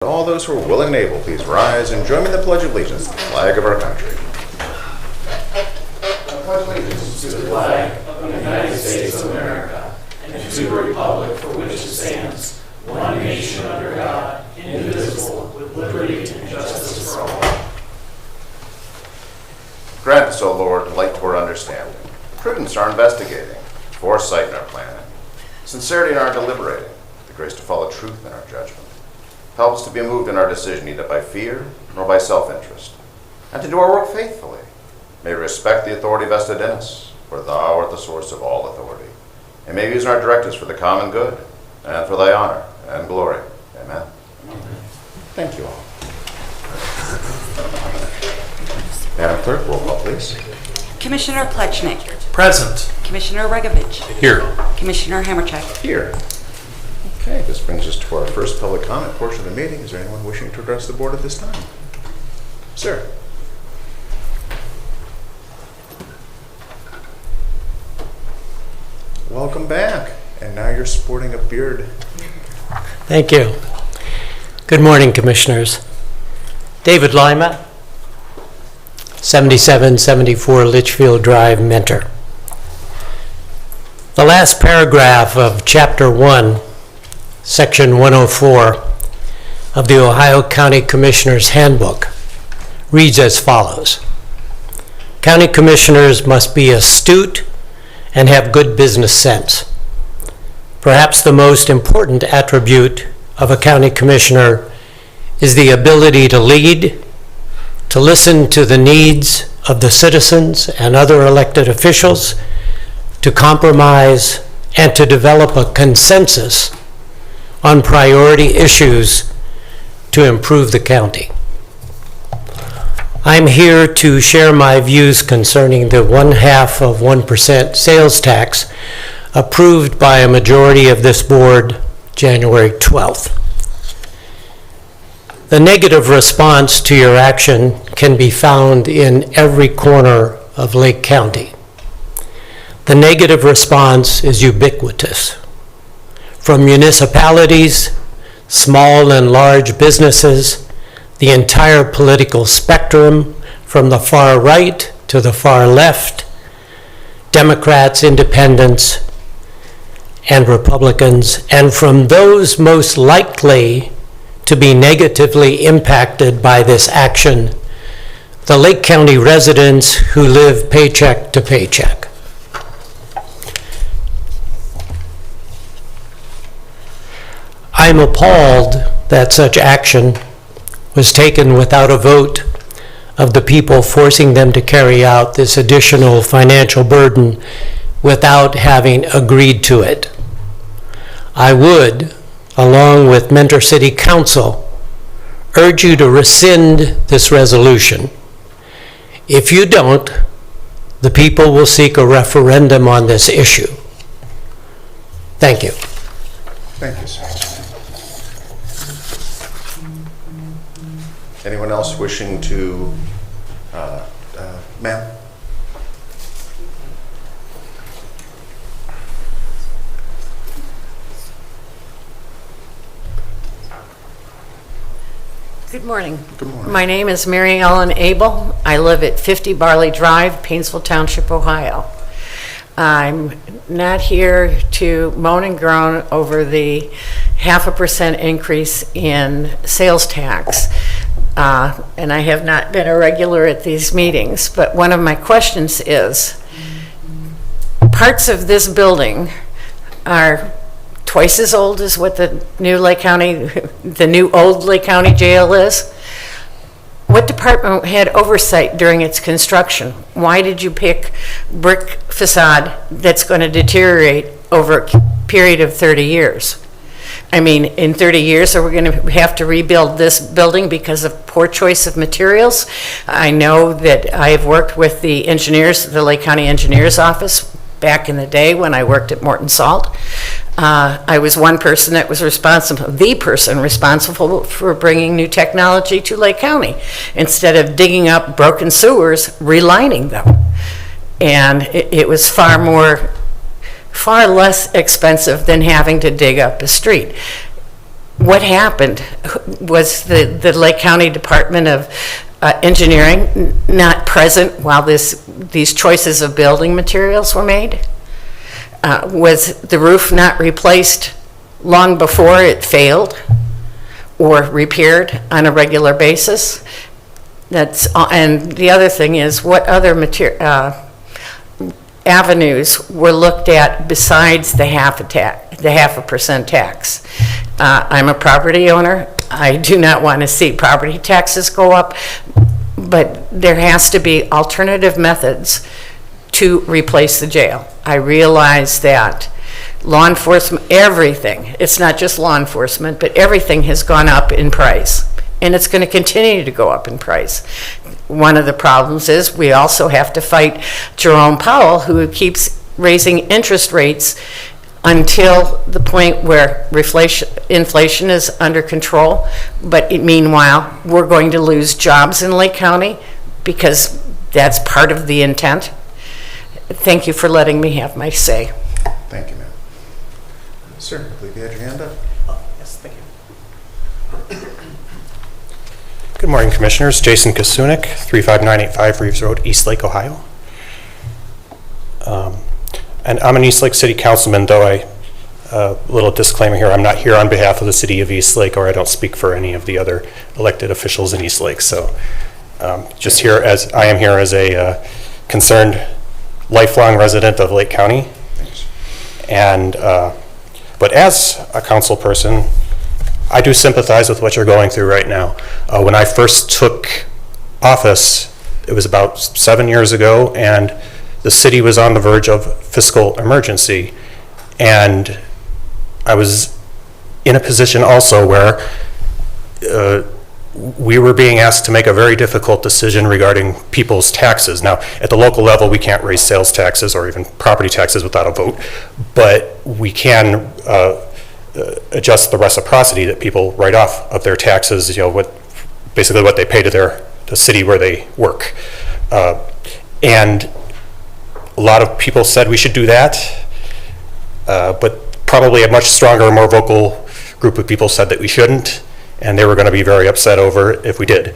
All those who are willing and able, please rise and join me in the Pledge of Allegiance to the flag of our country. I pledge allegiance to the flag of the United States of America and to the republic for which it stands, one nation under God, indivisible, with liberty and justice for all. Grant us, O Lord, light to our understanding, prudence in our investigating, foresight in our planning, sincerity in our deliberating, the grace to follow truth in our judgment. Help us to be moved in our decision neither by fear nor by self-interest, and to do our work faithfully. May we respect the authority vested in us, for thou art the source of all authority, and may we use our directives for the common good and for thy honor and glory. Amen. Amen. Thank you all. Madam Clerk, roll call, please. Commissioner Plechnik. Present. Commissioner Regovich. Here. Commissioner Hammercheck. Here. Okay, this brings us to our first public comment portion of the meeting. Is there anyone wishing to address the board at this time? Sir. Welcome back. And now you're sporting a beard. Thank you. Good morning, Commissioners. David Lima, 7774 Litchfield Drive, Mentor. The last paragraph of Chapter 1, Section 104 of the Ohio County Commissioners Handbook reads as follows. County Commissioners must be astute and have good business sense. Perhaps the most important attribute of a county commissioner is the ability to lead, to listen to the needs of the citizens and other elected officials, to compromise, and to develop a consensus on priority issues to improve the county. I'm here to share my views concerning the 0.5% sales tax approved by a majority of this board January 12th. The negative response to your action can be found in every corner of Lake County. The negative response is ubiquitous. From municipalities, small and large businesses, the entire political spectrum, from the far right to the far left, Democrats, Independents, and Republicans, and from those most likely to be negatively impacted by this action, the Lake County residents who live paycheck to paycheck. I'm appalled that such action was taken without a vote of the people forcing them to carry out this additional financial burden without having agreed to it. I would, along with Mentor City Council, urge you to rescind this resolution. If you don't, the people will seek a referendum on this issue. Thank you. Thank you, sir. Anyone else wishing to, ma'am? Good morning. Good morning. My name is Mary Ellen Abel. I live at 50 Barley Drive, Painesville Township, Ohio. I'm not here to moan and groan over the 0.5% increase in sales tax. And I have not been a regular at these meetings, but one of my questions is, parts of this building are twice as old as what the new old Lake County jail is. What department had oversight during its construction? Why did you pick brick facade that's going to deteriorate over a period of 30 years? I mean, in 30 years, are we going to have to rebuild this building because of poor choice of materials? I know that I have worked with the engineers, the Lake County Engineers Office, back in the day when I worked at Morton Salt. I was one person that was the person responsible for bringing new technology to Lake County. Instead of digging up broken sewers, relining them. And it was far less expensive than having to dig up a street. what happened? Was the Lake County Department of Engineering not present while these choices of building materials were made? Was the roof not replaced long before it failed or repaired on a regular basis? And the other thing is, what other avenues were looked at besides the 0.5% tax? I'm a property owner. I do not want to see property taxes go up, but there has to be alternative methods to replace the jail. I realize that law enforcement, everything, it's not just law enforcement, but everything has gone up in price, and it's going to continue to go up in price. One of the problems is we also have to fight Jerome Powell, who keeps raising interest rates until the point where inflation is under control. But meanwhile, we're going to lose jobs in Lake County because that's part of the intent. Thank you for letting me have my say. Thank you, ma'am. Sir, I believe you had your hand up. Yes, thank you. Good morning, Commissioners. Jason Kasunik, 35985 Reeves Road, Eastlake, Ohio. And I'm an Eastlake City Councilman, though a little disclaimer here, I'm not here on behalf of the City of Eastlake, or I don't speak for any of the other elected officials in Eastlake. So just here as, I am here as a concerned lifelong resident of Lake County. Thanks. And, but as a council person, I do sympathize with what you're going through right now. When I first took office, it was about 7 years ago, and the city was on the verge of fiscal emergency. And I was in a position also where we were being asked to make a very difficult decision regarding people's taxes. Now, at the local level, we can't raise sales taxes or even property taxes without a vote, but we can adjust the reciprocity that people write off of their taxes, you know, basically what they pay to the city where they work. And a lot of people said we should do that, but probably a much stronger, more vocal group of people said that we shouldn't, and they were going to be very upset over it if we did.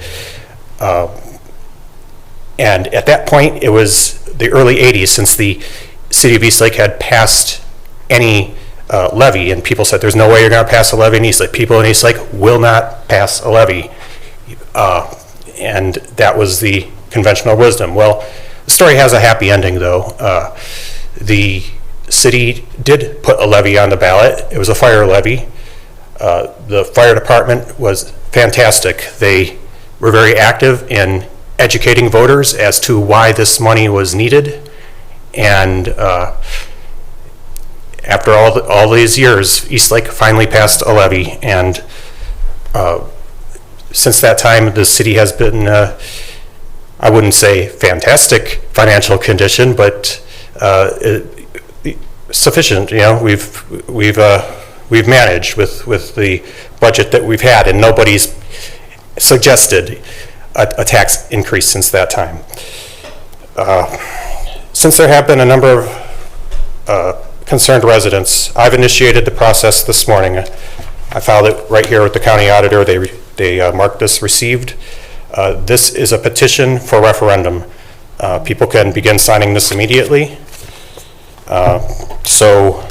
And at that point, it was the early 80s since the city of Eastlake had passed any levy, and people said there's no way you're going to pass a levy in Eastlake. People in Eastlake will not pass a levy. And that was the conventional wisdom. Well, the story has a happy ending, though. The city did put a levy on the ballot. It was a fire levy. The fire department was fantastic. They were very active in educating voters as to why this money was needed. And after all these years, Eastlake finally passed a levy. And since that time, the city has been, I wouldn't say fantastic financial condition, but sufficient. You know, we've managed with the budget that we've had, and nobody's suggested a tax increase since that time. Since there have been a number of concerned residents, I've initiated the process this morning. I filed it right here with the county auditor. They marked this received. This is a petition for referendum. People can begin signing this immediately. So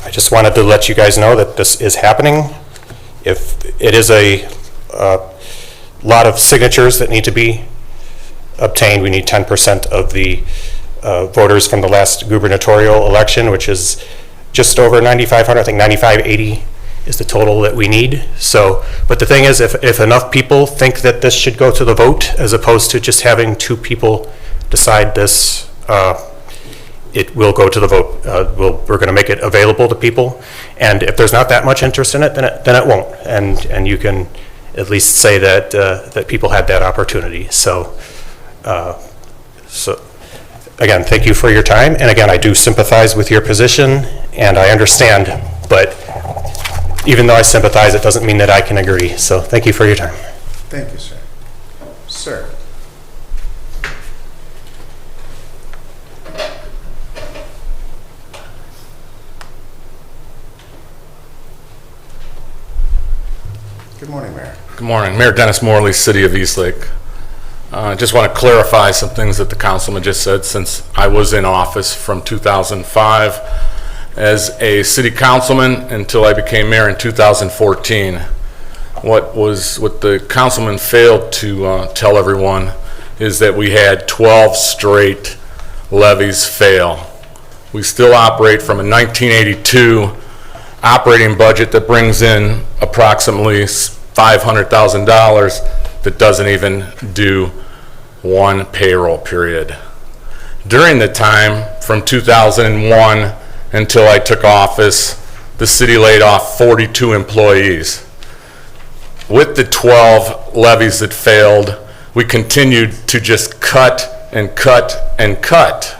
I just wanted to let you guys know that this is happening. If it is a lot of signatures that need to be obtained, we need 10% of the voters from the last gubernatorial election, which is just over 9,500. I think 9,580 is the total that we need. So, but the thing is, if enough people think that this should go to the vote, as opposed to just having 2 people decide this, it will go to the vote. We're going to make it available to people, and if there's not that much interest in it, then it won't. And you can at least say that that people had that opportunity. So, again, thank you for your time. And again, I do sympathize with your position, and I understand. But even though I sympathize, it doesn't mean that I can agree. So, thank you for your time. Thank you, sir. Sir. Good morning, Mayor. Good morning. Mayor Dennis Morley, City of Eastlake. I just want to clarify some things that the councilman just said. Since I was in office from 2005 as a city councilman until I became mayor in 2014, what the councilman failed to tell everyone is that we had 12 straight levies fail. We still operate from a 1982 operating budget that brings in approximately $500,000 that doesn't even do one payroll period. During the time from 2001 until I took office, the city laid off 42 employees. With the 12 levies that failed, we continued to just cut and cut and cut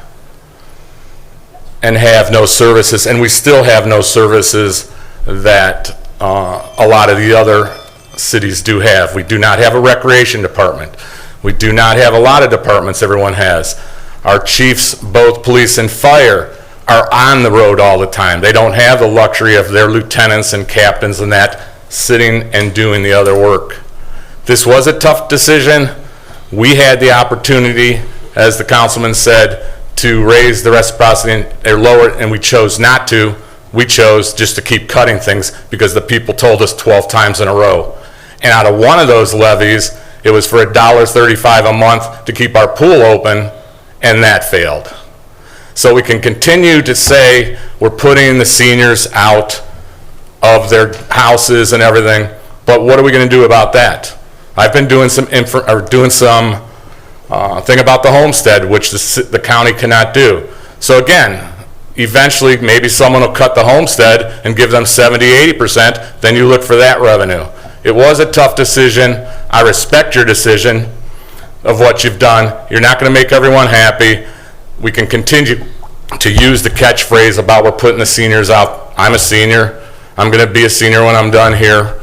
and have no services, and we still have no services that a lot of the other cities do have. We do not have a recreation department. We do not have a lot of departments everyone has. Our chiefs, both police and fire, are on the road all the time. They don't have the luxury of their lieutenants and captains and that sitting and doing the other work. This was a tough decision. We had the opportunity, as the councilman said, to raise the reciprocity or lower it, and we chose not to. We chose just to keep cutting things because the people told us 12 times in a row. And out of one of those levies, it was for $1.35 a month to keep our pool open, and that failed. So we can continue to say we're putting the seniors out of their houses and everything, but what are we going to do about that? I've been doing some thing about the homestead, which the county cannot do. So again, eventually maybe someone will cut the homestead and give them 70-80%, then you look for that revenue. It was a tough decision. I respect your decision of what you've done. You're not going to make everyone happy. We can continue to use the catchphrase about we're putting the seniors out. I'm a senior. I'm going to be a senior when I'm done here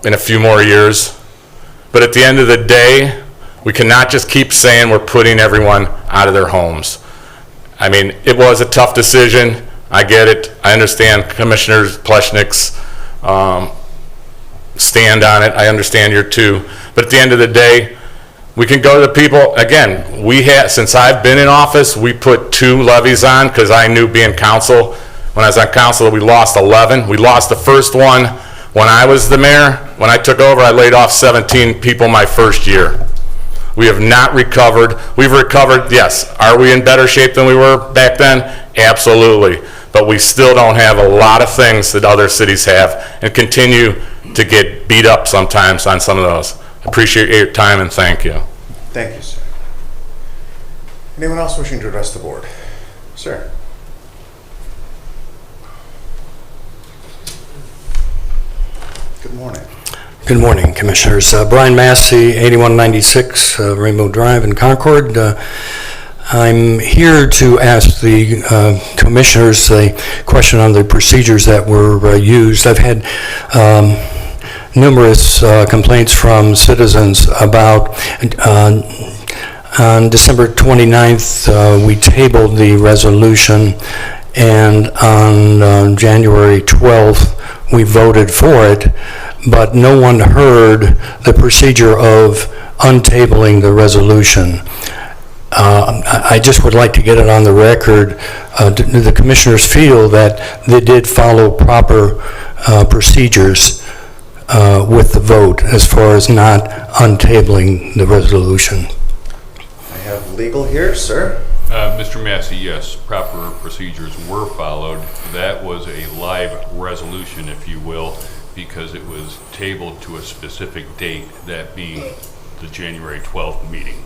in a few more years. But at the end of the day, we cannot just keep saying we're putting everyone out of their homes. I mean, it was a tough decision. I get it. I understand Commissioner Pleshnik's stand on it. I understand your too. But at the end of the day, we can go to the people. Again, since I've been in office, we put 2 levies on because I knew being council, when I was on council, we lost 11. We lost the first one when I was the mayor. When I took over, I laid off 17 people my first year. We have not recovered. We've recovered, yes. Are we in better shape than we were back then? Absolutely. But we still don't have a lot of things that other cities have and continue to get beat up sometimes on some of those. Appreciate your time and thank you. Thank you, sir. Anyone else wishing to address the board? Sir. Good morning. Good morning, Commissioners. Brian Massey, 8196 Rainbow Drive in Concord. I'm here to ask the Commissioners a question on the procedures that were used. I've had numerous complaints from citizens about on December 29th, we tabled the resolution, and on January 12th, we voted for it, but no one heard the procedure of untabling the resolution. I just would like to get it on the record. Do the commissioners feel that they did follow proper procedures with the vote as far as not untabling the resolution? I have legal here, sir. Mr. Massey, yes, proper procedures were followed. That was a live resolution, if you will, because it was tabled to a specific date, that being the January 12th meeting.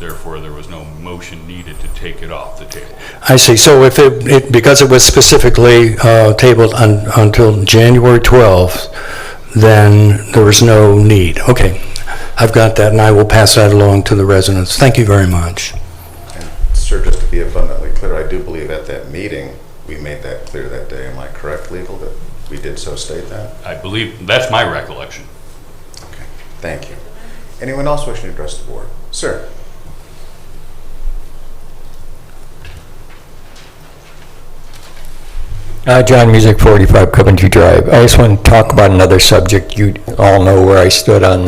Therefore, there was no motion needed to take it off the table. I see. So if it because it was specifically tabled until January 12th, then there was no need. Okay, I've got that, and I will pass that along to the residents. Thank you very much. And sir, just to be abundantly clear, I do believe at that meeting, we made that clear that day. Am I correct, legal, that we did so state that? I believe, that's my recollection. Okay, thank you. Anyone else wishing to address the board? Sir. John Music, 45 Coventry Drive. I just want to talk about another subject. You all know where I stood on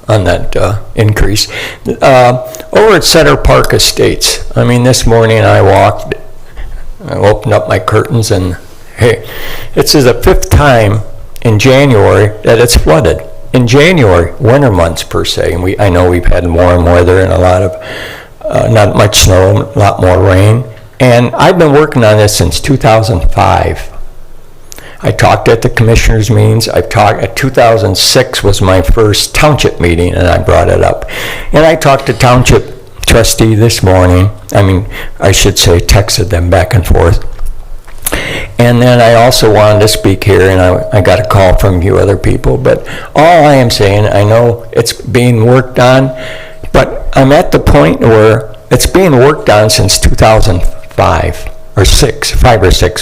that increase. Over at Center Park Estates, I mean, this morning I opened up my curtains, and hey, this is the 5th time in January that it's flooded. In January, winter months per se, and I know we've had warm weather and a lot of, not much snow, a lot more rain. And I've been working on this since 2005. I talked at the commissioners' meetings. At 2006 was my first township meeting, and I brought it up. And I talked to township trustee this morning. I mean, I should say texted them back and forth. And then I also wanted to speak here, and I got a call from a few other people. But all I am saying, I know it's being worked on, but I'm at the point where it's being worked on since 2005 or 6,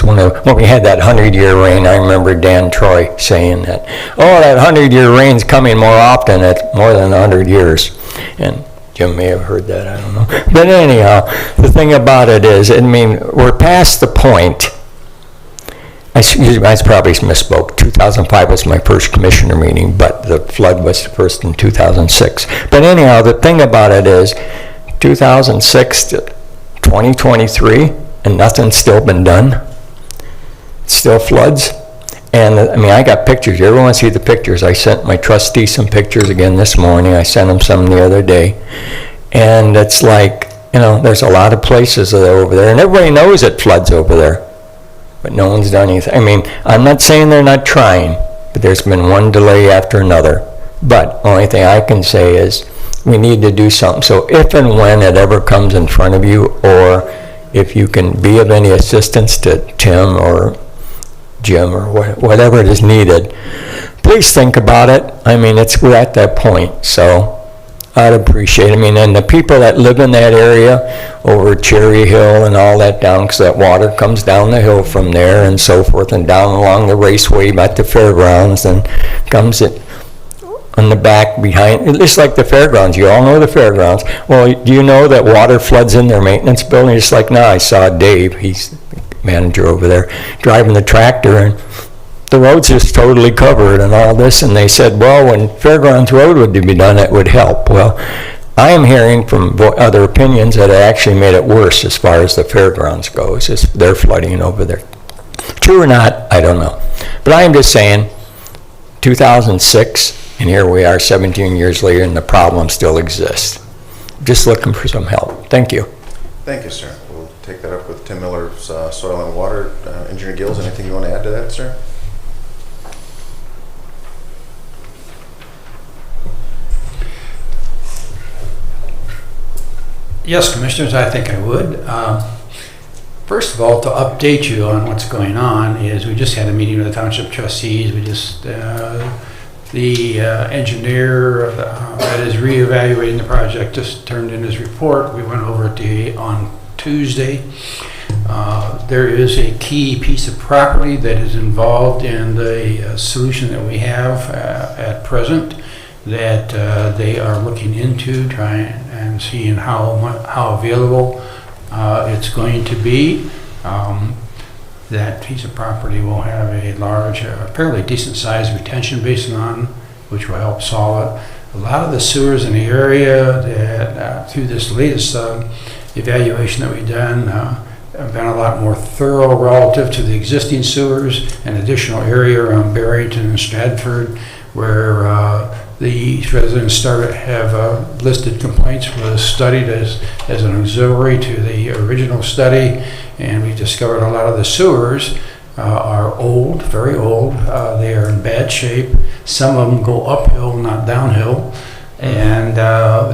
when we had that 100-year rain. I remember Dan Troy saying that, oh, that 100-year rain's coming more often at more than 100 years. And Jim may have heard that, I don't know. But anyhow, the thing about it is, I mean, we're past the point. I probably misspoke. 2005 was my first commissioner meeting, but the flood was the first in 2006. But anyhow, the thing about it is, 2006 to 2023, and nothing's still been done. It still floods. And I mean, I got pictures. You ever want to see the pictures? I sent my trustee some pictures again this morning. I sent him some the other day. And it's like, you know, there's a lot of places that are over there, and everybody knows it floods over there. But no one's done anything. I mean, I'm not saying they're not trying, but there's been one delay after another. But the only thing I can say is we need to do something. So if and when it ever comes in front of you, or if you can be of any assistance to Tim or Jim or whatever it is needed, please think about it. I mean, we're at that point, so I'd appreciate it. I mean, and the people that live in that area over Cherry Hill and all that down, because that water comes down the hill from there and so forth, and down along the raceway at the fairgrounds, and comes it on the back behind, it's like the fairgrounds. You all know the fairgrounds. Well, do you know that water floods in their maintenance building? It's like, no, I saw Dave, he's the manager over there, driving the tractor, and the road's just totally covered and all this, and they said, well, when Fairgrounds Road would be done, it would help. Well, I am hearing from other opinions that it actually made it worse as far as the fairgrounds goes. They're flooding over there. True or not, I don't know. But I am just saying, 2006, and here we are 17 years later, and the problem still exists. Just looking for some help. Thank you. Thank you, sir. We'll take that up with Tim Miller's Soil and Water. Engineer Gills, anything you want to add to that, sir? Yes, Commissioners, I think I would. First of all, to update you on what's going on is we just had a meeting with the Township Trustees. We just, the engineer that is reevaluating the project just turned in his report. We went over it on Tuesday. There is a key piece of property that is involved in the solution that we have at present that they are looking into, trying and seeing how available it's going to be. That piece of property will have a large, fairly decent sized retention basin which will help solve it. A lot of the sewers in the area that through this latest evaluation that we've done have been a lot more thorough relative to the existing sewers. An additional area around Barrington and Stratford where the residents have listed complaints was studied as an auxiliary to the original study, and we discovered a lot of the sewers are old, very old. They are in bad shape. Some of them go uphill, not downhill, and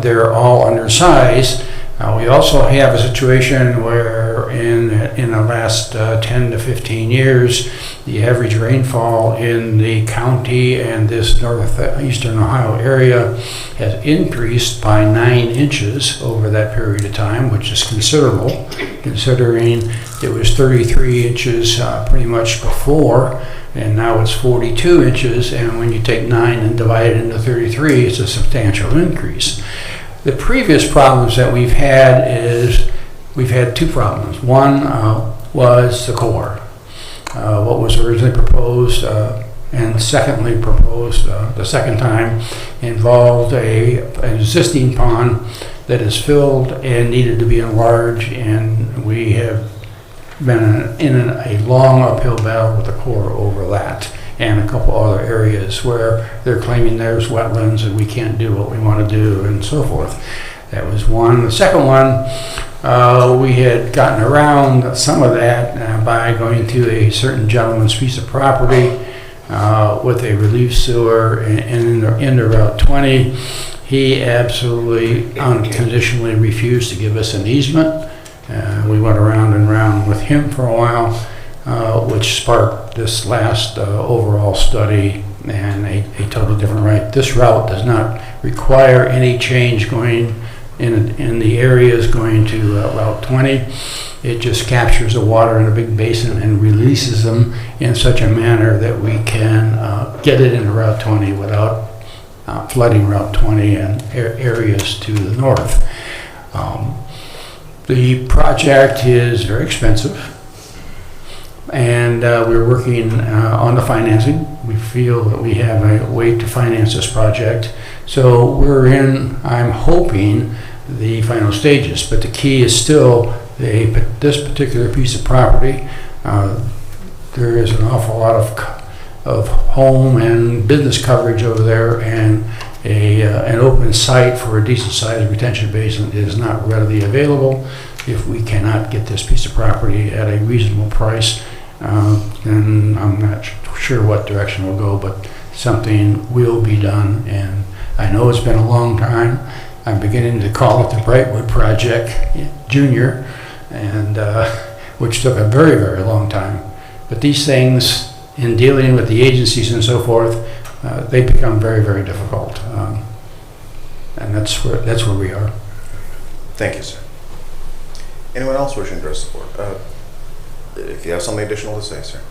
they're all undersized. We also have a situation where in the last 10 to 15 years, the average rainfall in the county and this northeastern Ohio area has increased by 9 inches over that period of time, which is considerable, considering it was 33 inches pretty much before, and now it's 42 inches, and when you take 9 and divide it into 33, it's a substantial increase. The previous problems that we've had is, we've had 2 problems. One was the core. what was originally proposed, and secondly proposed the second time, involved an existing pond that is filled and needed to be enlarged, and we have been in a long uphill battle with the Corps over that, and a couple other areas where they're claiming there's wetlands and we can't do what we want to do and so forth. That was one. The second one, we had gotten around some of that by going to a certain gentleman's piece of property with a relief sewer into Route 20. He absolutely unconditionally refused to give us an easement. We went around and around with him for a while, which sparked this last overall study and a totally different route. This route does not require any change going in the areas going to Route 20. It just captures the water in a big basin and releases them in such a manner that we can get it into Route 20 without flooding Route 20 and areas to the north. The project is very expensive, and we're working on the financing. We feel that we have a way to finance this project. So we're in, I'm hoping, the final stages, but the key is still this particular piece of property. There is an awful lot of home and business coverage over there, and an open site for a decent sized retention basin is not readily available. If we cannot get this piece of property at a reasonable price, then I'm not sure what direction we'll go, but something will be done. And I know it's been a long time. I'm beginning to call it the Brightwood Project Junior, and which took a very, very long time. But these things, in dealing with the agencies and so forth, they become very, very difficult. And that's where we are. Thank you, sir. Anyone else wishing to address the board? If you have something additional to say, sir.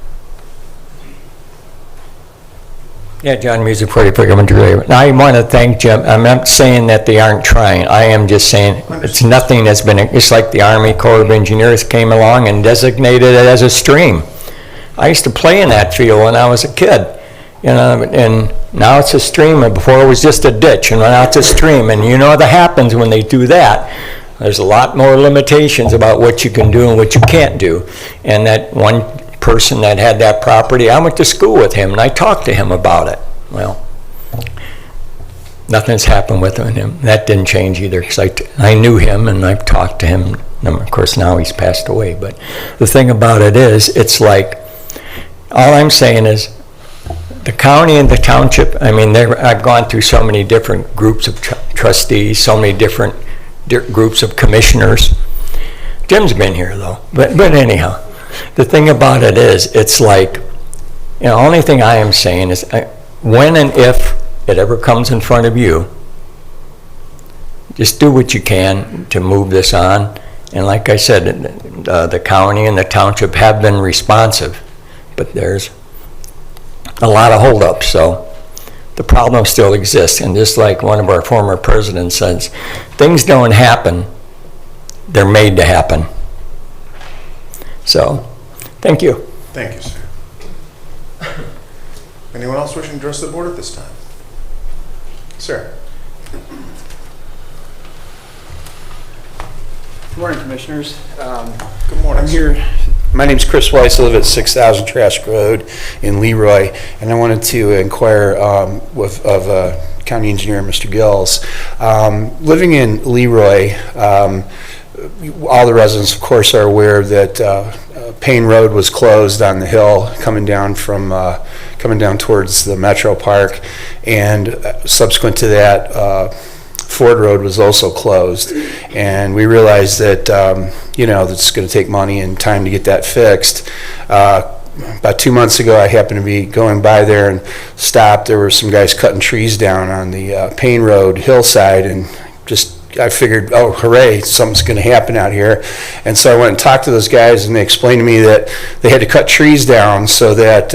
Yeah, John Music, 44 Government Drive. I want to thank Jim. I'm not saying that they aren't trying. I am just saying it's nothing that's been, it's like the Army Corps of Engineers came along and designated it as a stream. I used to play in that field when I was a kid, you know, and now it's a stream, and before it was just a ditch, and now it's a stream, and you know what happens when they do that. There's a lot more limitations about what you can do and what you can't do. And that one person that had that property, I went to school with him and I talked to him about it. Well, nothing's happened with him. That didn't change either, because I knew him and I've talked to him. And of course, now he's passed away. But the thing about it is, it's like, all I'm saying is, the county and the township, I mean, I've gone through so many different groups of trustees, so many different groups of commissioners. Jim's been here though, but anyhow, the thing about it is, it's like, you know, only thing I am saying is, when and if it ever comes in front of you, just do what you can to move this on. And like I said, the county and the township have been responsive, but there's a lot of holdups, so the problem still exists. And just like one of our former presidents says, things don't happen, they're made to happen. So, thank you. Thank you, sir. Anyone else wishing to address the board at this time? Sir. Good morning, Commissioners. Good morning. I'm here. My name's Chris Weiss. I live at 6000 Trask Road in Leroy, and I wanted to inquire of County Engineer Mr. Gills. Living in Leroy, all the residents, of course, are aware that Payne Road was closed on the hill coming down towards the Metro Park, and subsequent to that, Ford Road was also closed, and we realized that that's going to take money and time to get that fixed. About 2 months ago, I happened to be going by there and stopped. There were some guys cutting trees down on the Payne Road hillside, and I figured, oh, hooray, something's going to happen out here. And so I went and talked to those guys, and they explained to me that they had to cut trees down so that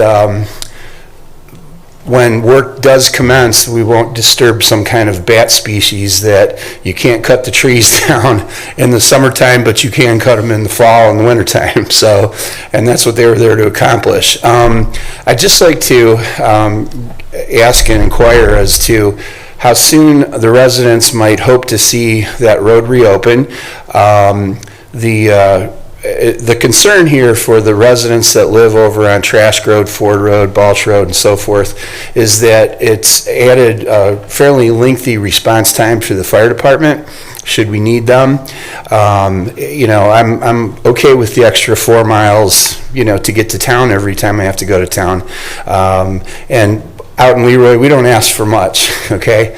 when work does commence, we won't disturb some kind of bat species that you can't cut the trees down in the summertime, but you can cut them in the fall and the wintertime. So, and that's what they were there to accomplish. I'd just like to ask and inquire as to how soon the residents might hope to see that road reopen. The concern here for the residents that live over on Trask Road, Ford Road, Balch Road, and so forth is that it's added a fairly lengthy response time to the fire department, should we need them. You know, I'm okay with the extra 4 miles, you know, to get to town every time I have to go to town. And out in Leroy, we don't ask for much, okay?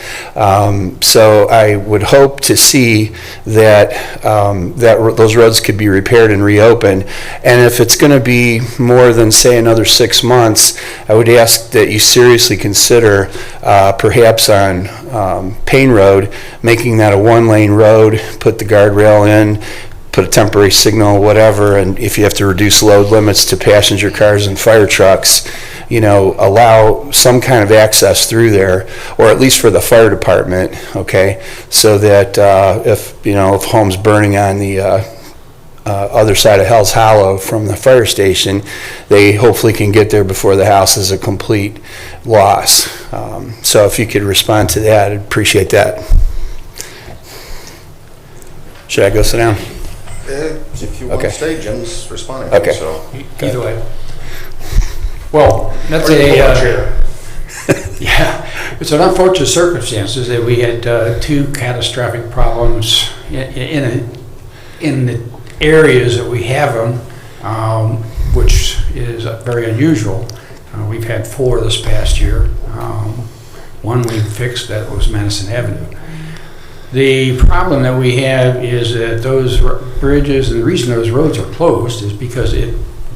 So I would hope to see that, those roads could be repaired and reopened. And if it's gonna be more than, say, another 6 months, I would ask that you seriously consider, perhaps on Payne Road, making that a 1-lane road, put the guardrail in, put a temporary signal, whatever, and if you have to reduce load limits to passenger cars and fire trucks, you know, allow some kind of access through there, or at least for the fire department, okay? So that if, you know, if home's burning on the other side of Hell's Hollow from the fire station, they hopefully can get there before the house is a complete loss. So if you could respond to that, I'd appreciate that. Should I go sit down? If you want Okay. to stay, Jim's responding. Okay. So. Either way. Well, that's yeah, it's an unfortunate circumstances that we had 2 catastrophic problems in the areas that we have them, which is very unusual. We've had 4 this past year. One we fixed, that was Madison Avenue. The problem that we have is that those bridges, and the reason those roads are closed is because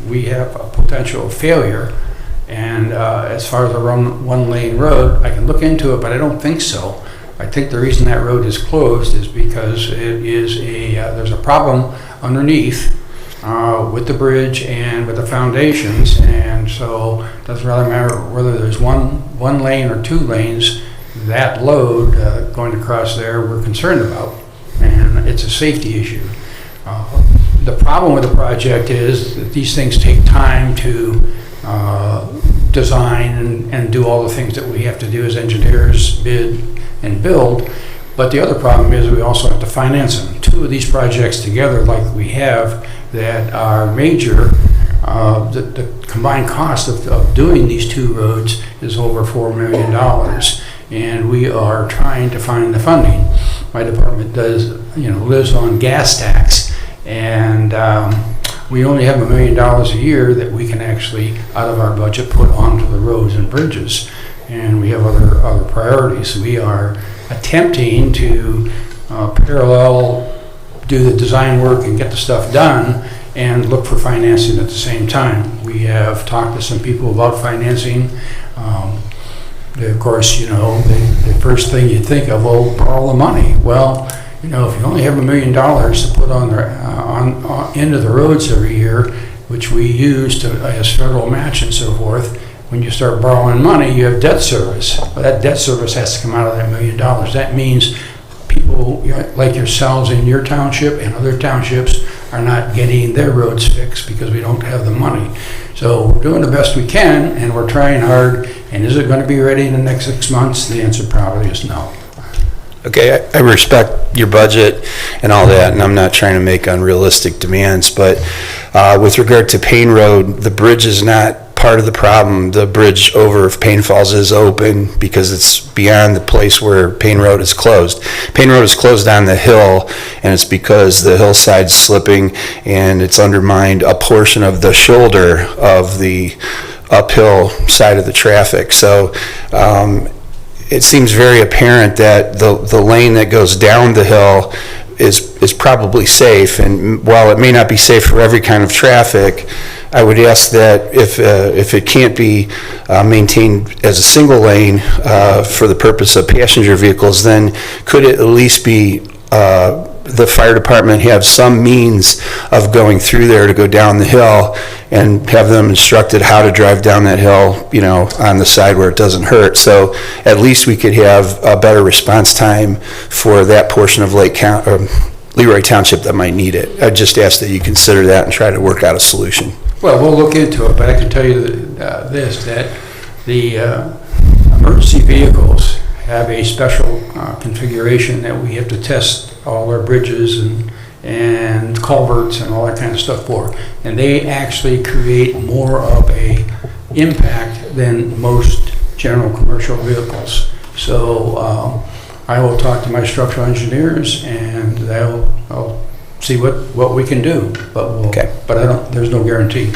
we have a potential failure. And as far as a 1-lane road, I can look into it, but I don't think so. I think the reason that road is closed is because it is there's a problem underneath with the bridge and with the foundations, and so it doesn't really matter whether there's one lane or 2 lanes. That load going across there, we're concerned about, and it's a safety issue. The problem with the project is that these things take time to design and do all the things that we have to do as engineers, bid and build. But the other problem is we also have to finance them. 2 of these projects together, like we have, that are major, the combined cost of doing these 2 roads is over $4 million. And we are trying to find the funding. My department lives on gas tax, and we only have $1 million a year that we can actually, out of our budget, put onto the roads and bridges. And we have other priorities. We are attempting to parallel do the design work and get the stuff done and look for financing at the same time. We have talked to some people about financing. Of course, you know, the first thing you think of, well, borrow the money. Well, you know, if you only have $1 million to put on into the roads every year, which we use as federal match and so forth, when you start borrowing money, you have debt service. Well, that debt service has to come out of that $1 million. That means people like yourselves in your township and other townships are not getting their roads fixed because we don't have the money. So we're doing the best we can, and we're trying hard. And is it going to be ready in the next 6 months? The answer probably is no. Okay, I respect your budget and all that, and I'm not trying to make unrealistic demands, but with regard to Payne Road, the bridge is not part of the problem. The bridge over Payne Falls is open because it's beyond the place where Payne Road is closed. Payne Road is closed on the hill, and it's because the hillside's slipping and it's undermined a portion of the shoulder of the uphill side of the traffic. So it seems very apparent that the lane that goes down the hill is probably safe, and while it may not be safe for every kind of traffic, I would ask that if it can't be maintained as a single lane for the purpose of passenger vehicles, then could it at least be the fire department have some means of going through there to go down the hill and have them instructed how to drive down that hill, you know, on the side where it doesn't hurt. So at least we could have a better response time for that portion of Leroy Township that might need it. I just ask that you consider that and try to work out a solution. Well, we'll look into it, but I can tell you that the emergency vehicles have a special configuration that we have to test all our bridges and culverts and all that kind of stuff for. And they actually create more of a impact than most general commercial vehicles. So I will talk to my structural engineers and I'll see what we can do. But Okay. But there's no guarantee.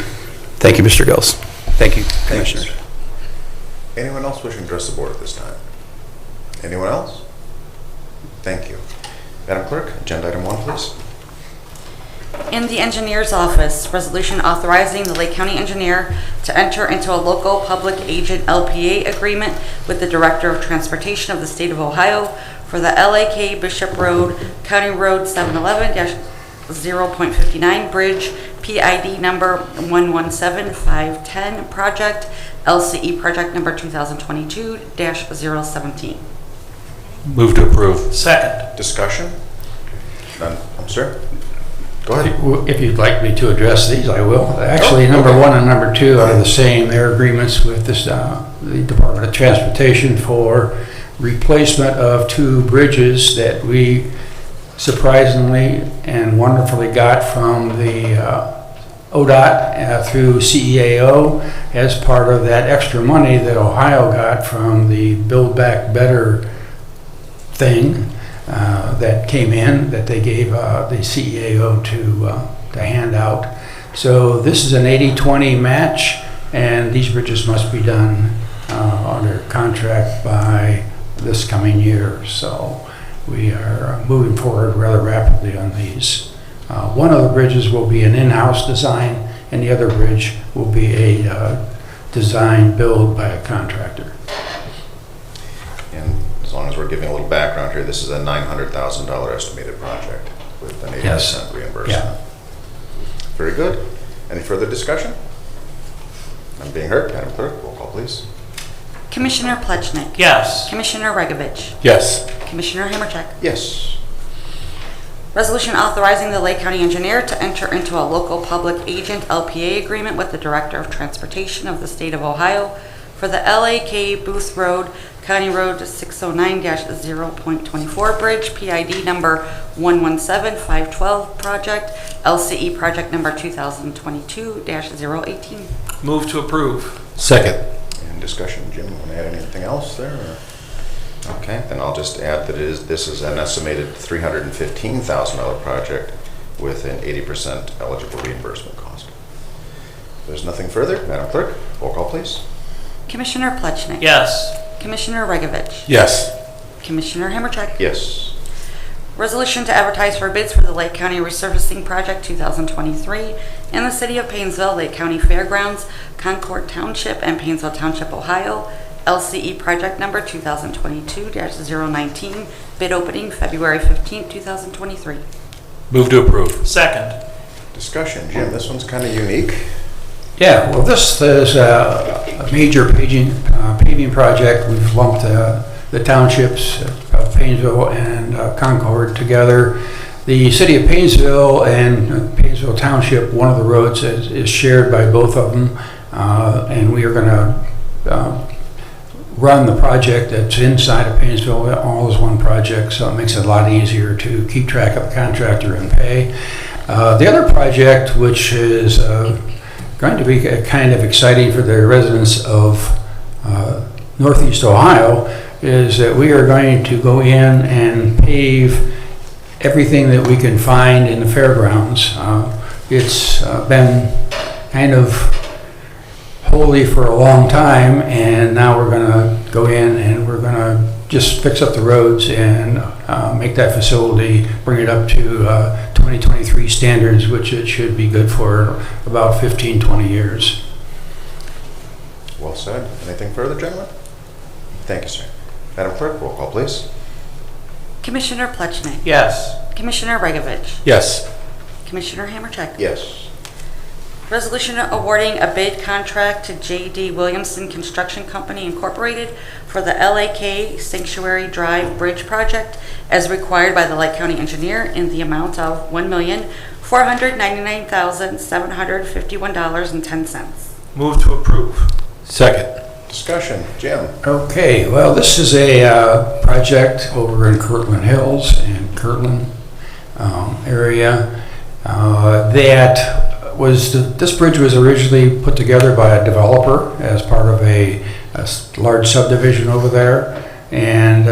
Thank you, Mr. Gills. Thank you, Commissioners. Anyone else wishing to address the board at this time? Anyone else? Thank you. Madam Clerk, agenda item 1, please. In the engineer's office, resolution authorizing the Lake County engineer to enter into a local public agent LPA agreement with the Director of Transportation of the State of Ohio for the LAK Bishop Road, County Road 711-0.59 Bridge, PID number 117510 project, LCE project number 2022-017. Move to approve. Second. Discussion? None. I'm sorry. Go ahead. If you'd like me to address these, I will. Actually, number 1 and number 2 are the same. They're agreements with this, the Department of Transportation for replacement of 2 bridges that we surprisingly and wonderfully got from the ODOT through CEAO as part of that extra money that Ohio got from the Build Back Better thing that came in, that they gave the CEAO to hand out. So this is an 80-20 match, and these bridges must be done under contract by this coming year. So we are moving forward rather rapidly on these. One of the bridges will be an in-house design, and the other bridge will be a design build by a contractor. And as long as we're giving a little background here, this is a $900,000 estimated project with an 80% Yes. reimbursement. Yeah. Very good. Any further discussion? None being heard. Madam Clerk, roll call, please. Commissioner Plechnik. Yes. Commissioner Regovich. Yes. Commissioner Hammercheck. Yes. Resolution authorizing the Lake County engineer to enter into a local public agent LPA agreement with the Director of Transportation of the State of Ohio for the LAK Booth Road, County Road 609-0.24 Bridge, PID number 117512 project, LCE project number 2022-018. Move to approve. Second. And discussion, Jim, want to add anything else there? Or? Okay, then I'll just add that this is an estimated $315,000 project with an 80% eligible reimbursement cost. If there's nothing further, Madam Clerk, roll call, please. Commissioner Plechnik. Yes. Commissioner Regovich. Yes. Commissioner Hammercheck. Yes. Resolution to advertise for bids for the Lake County Resurfacing Project 2023 in the city of Painesville, Lake County Fairgrounds, Concord Township, and Painesville Township, Ohio. LCE project number 2022-019. Bid opening February 15, 2023. Move to approve. Second. Discussion, Jim, this one's kind of unique. Yeah, well, this is a major paving project. We've lumped the townships of Painesville and Concord together. The city of Painesville and Painesville Township, one of the roads is shared by both of them, and we are going to run the project that's inside of Painesville all as one project, so it makes it a lot easier to keep track of the contractor and pay. The other project, which is going to be kind of exciting for the residents of Northeast Ohio, is that we are going to go in and pave everything that we can find in the fairgrounds. It's been kind of holy for a long time, and now we're going to go in and we're going to just fix up the roads and make that facility, bring it up to 2023 standards, which it should be good for about 15-20 years. Well said. Anything further, gentlemen? Thank you, sir. Madam Clerk, roll call, please. Commissioner Plechnik. Yes. Commissioner Regovich? Yes. Commissioner Hammercheck? Yes. Resolution awarding a bid contract to J.D. Williamson Construction Company Incorporated for the LAK Sanctuary Drive Bridge Project as required by the Lake County Engineer in the amount of $1,499,751.10. Move to approve. Second. Discussion. Jim? Okay, well, this is a project over in Kirtland Hills and Kirtland area this bridge was originally put together by a developer as part of a large subdivision over there. And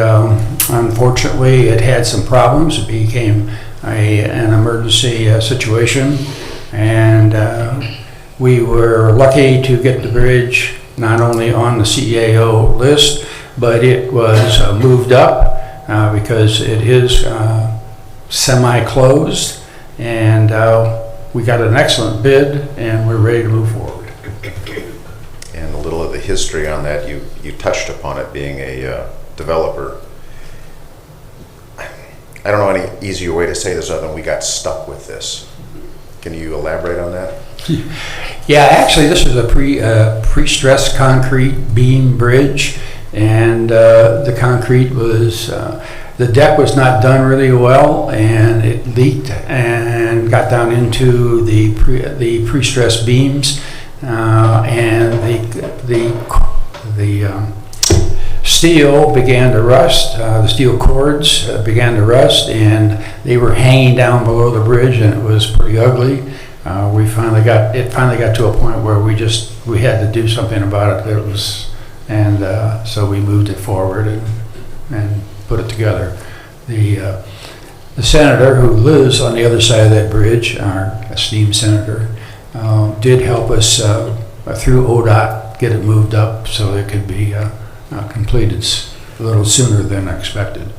unfortunately, it had some problems. It became an emergency situation. And we were lucky to get the bridge not only on the CAO list, but it was moved up because it is semi-closed. And we got an excellent bid, and we're ready to move forward. And a little of the history on that, you touched upon it being a developer. I don't know any easier way to say this other than we got stuck with this. Can you elaborate on that? Yeah, actually, this is a pre-stressed concrete beam bridge, and the concrete was, the deck was not done really well, and it leaked and got down into the pre-stressed beams, and the steel began to rust. The steel cords began to rust, and they were hanging down below the bridge, and it was pretty ugly. It finally got to a point where we had to do something about it. So we moved it forward and put it together. The senator who lives on the other side of that bridge, our esteemed senator, did help us through ODOT get it moved up so it could be completed a little sooner than expected.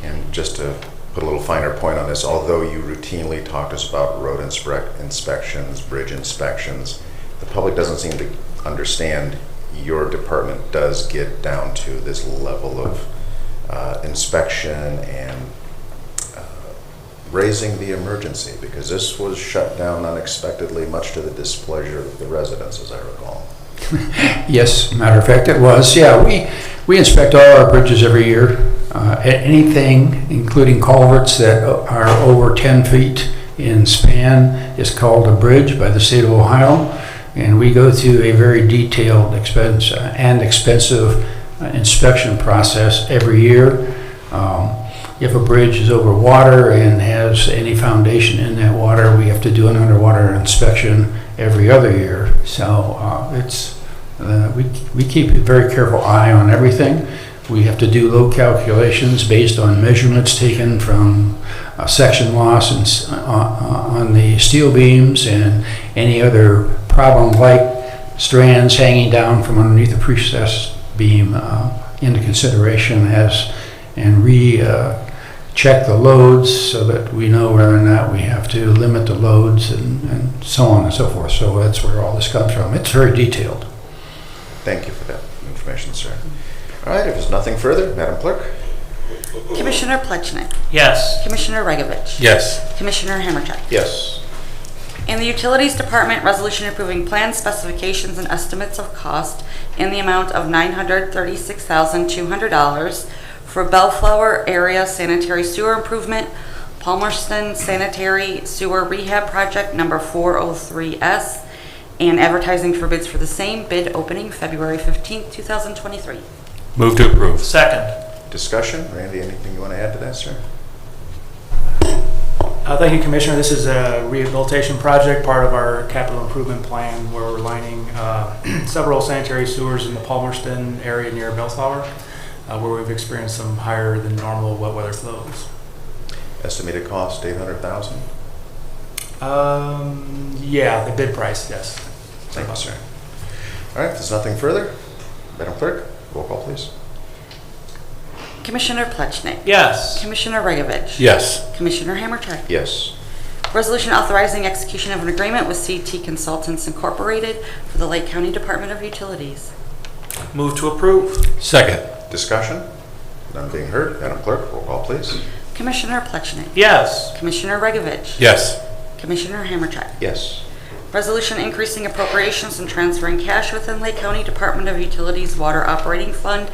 And just to put a little finer point on this, although you routinely talk to us about road inspections, bridge inspections, the public doesn't seem to understand your department does get down to this level of inspection and raising the emergency, because this was shut down unexpectedly, much to the displeasure of the residents, as I recall. Yes, matter of fact, it was. Yeah, we inspect all our bridges every year. Anything, including culverts that are over 10 feet in span, is called a bridge by the state of Ohio. And we go through a very detailed expensive inspection process every year. If a bridge is over water and has any foundation in that water, we have to do an underwater inspection every other year. So we keep a very careful eye on everything. We have to do load calculations based on measurements taken from section loss on the steel beams and any other problem-like strands hanging down from underneath the precessed beam into consideration and check the loads so that we know whether or not we have to limit the loads and so on and so forth. So that's where all this comes from. It's very detailed. Thank you for that information, sir. All right, if there's nothing further, Madam Clerk? Commissioner Plechnik? Yes. Commissioner Regovich? Yes. Commissioner Hammercheck? Yes. In the Utilities Department, resolution approving plan specifications and estimates of cost in the amount of $936,200 for Bellflower Area Sanitary Sewer Improvement, Palmerston Sanitary Sewer Rehab Project number 403S, and advertising for bids for the same, bid opening February 15th, 2023. Move to approve. Second. Discussion? Randy, anything you want to add to that, sir? Thank you, Commissioner. This is a rehabilitation project, part of our capital improvement plan, where we're lining several sanitary sewers in the Palmerston area near Bellflower, where we've experienced some higher than normal wet weather flows. Estimated cost, $800,000? Yeah, the bid price, yes. Thank you, sir. All right, if there's nothing further, Madam Clerk, roll call, please. Commissioner Plechnik? Yes. Commissioner Regovich? Yes. Commissioner Hammercheck? Yes. Resolution authorizing execution of an agreement with CT Consultants Incorporated for the Lake County Department of Utilities. Move to approve. Second. Discussion? None being heard. Madam Clerk, roll call, please. Commissioner Plechnik. Yes. Commissioner Regovich. Yes. Commissioner Hammercheck. Yes. Resolution increasing appropriations and transferring cash within Lake County Department of Utilities Water Operating Fund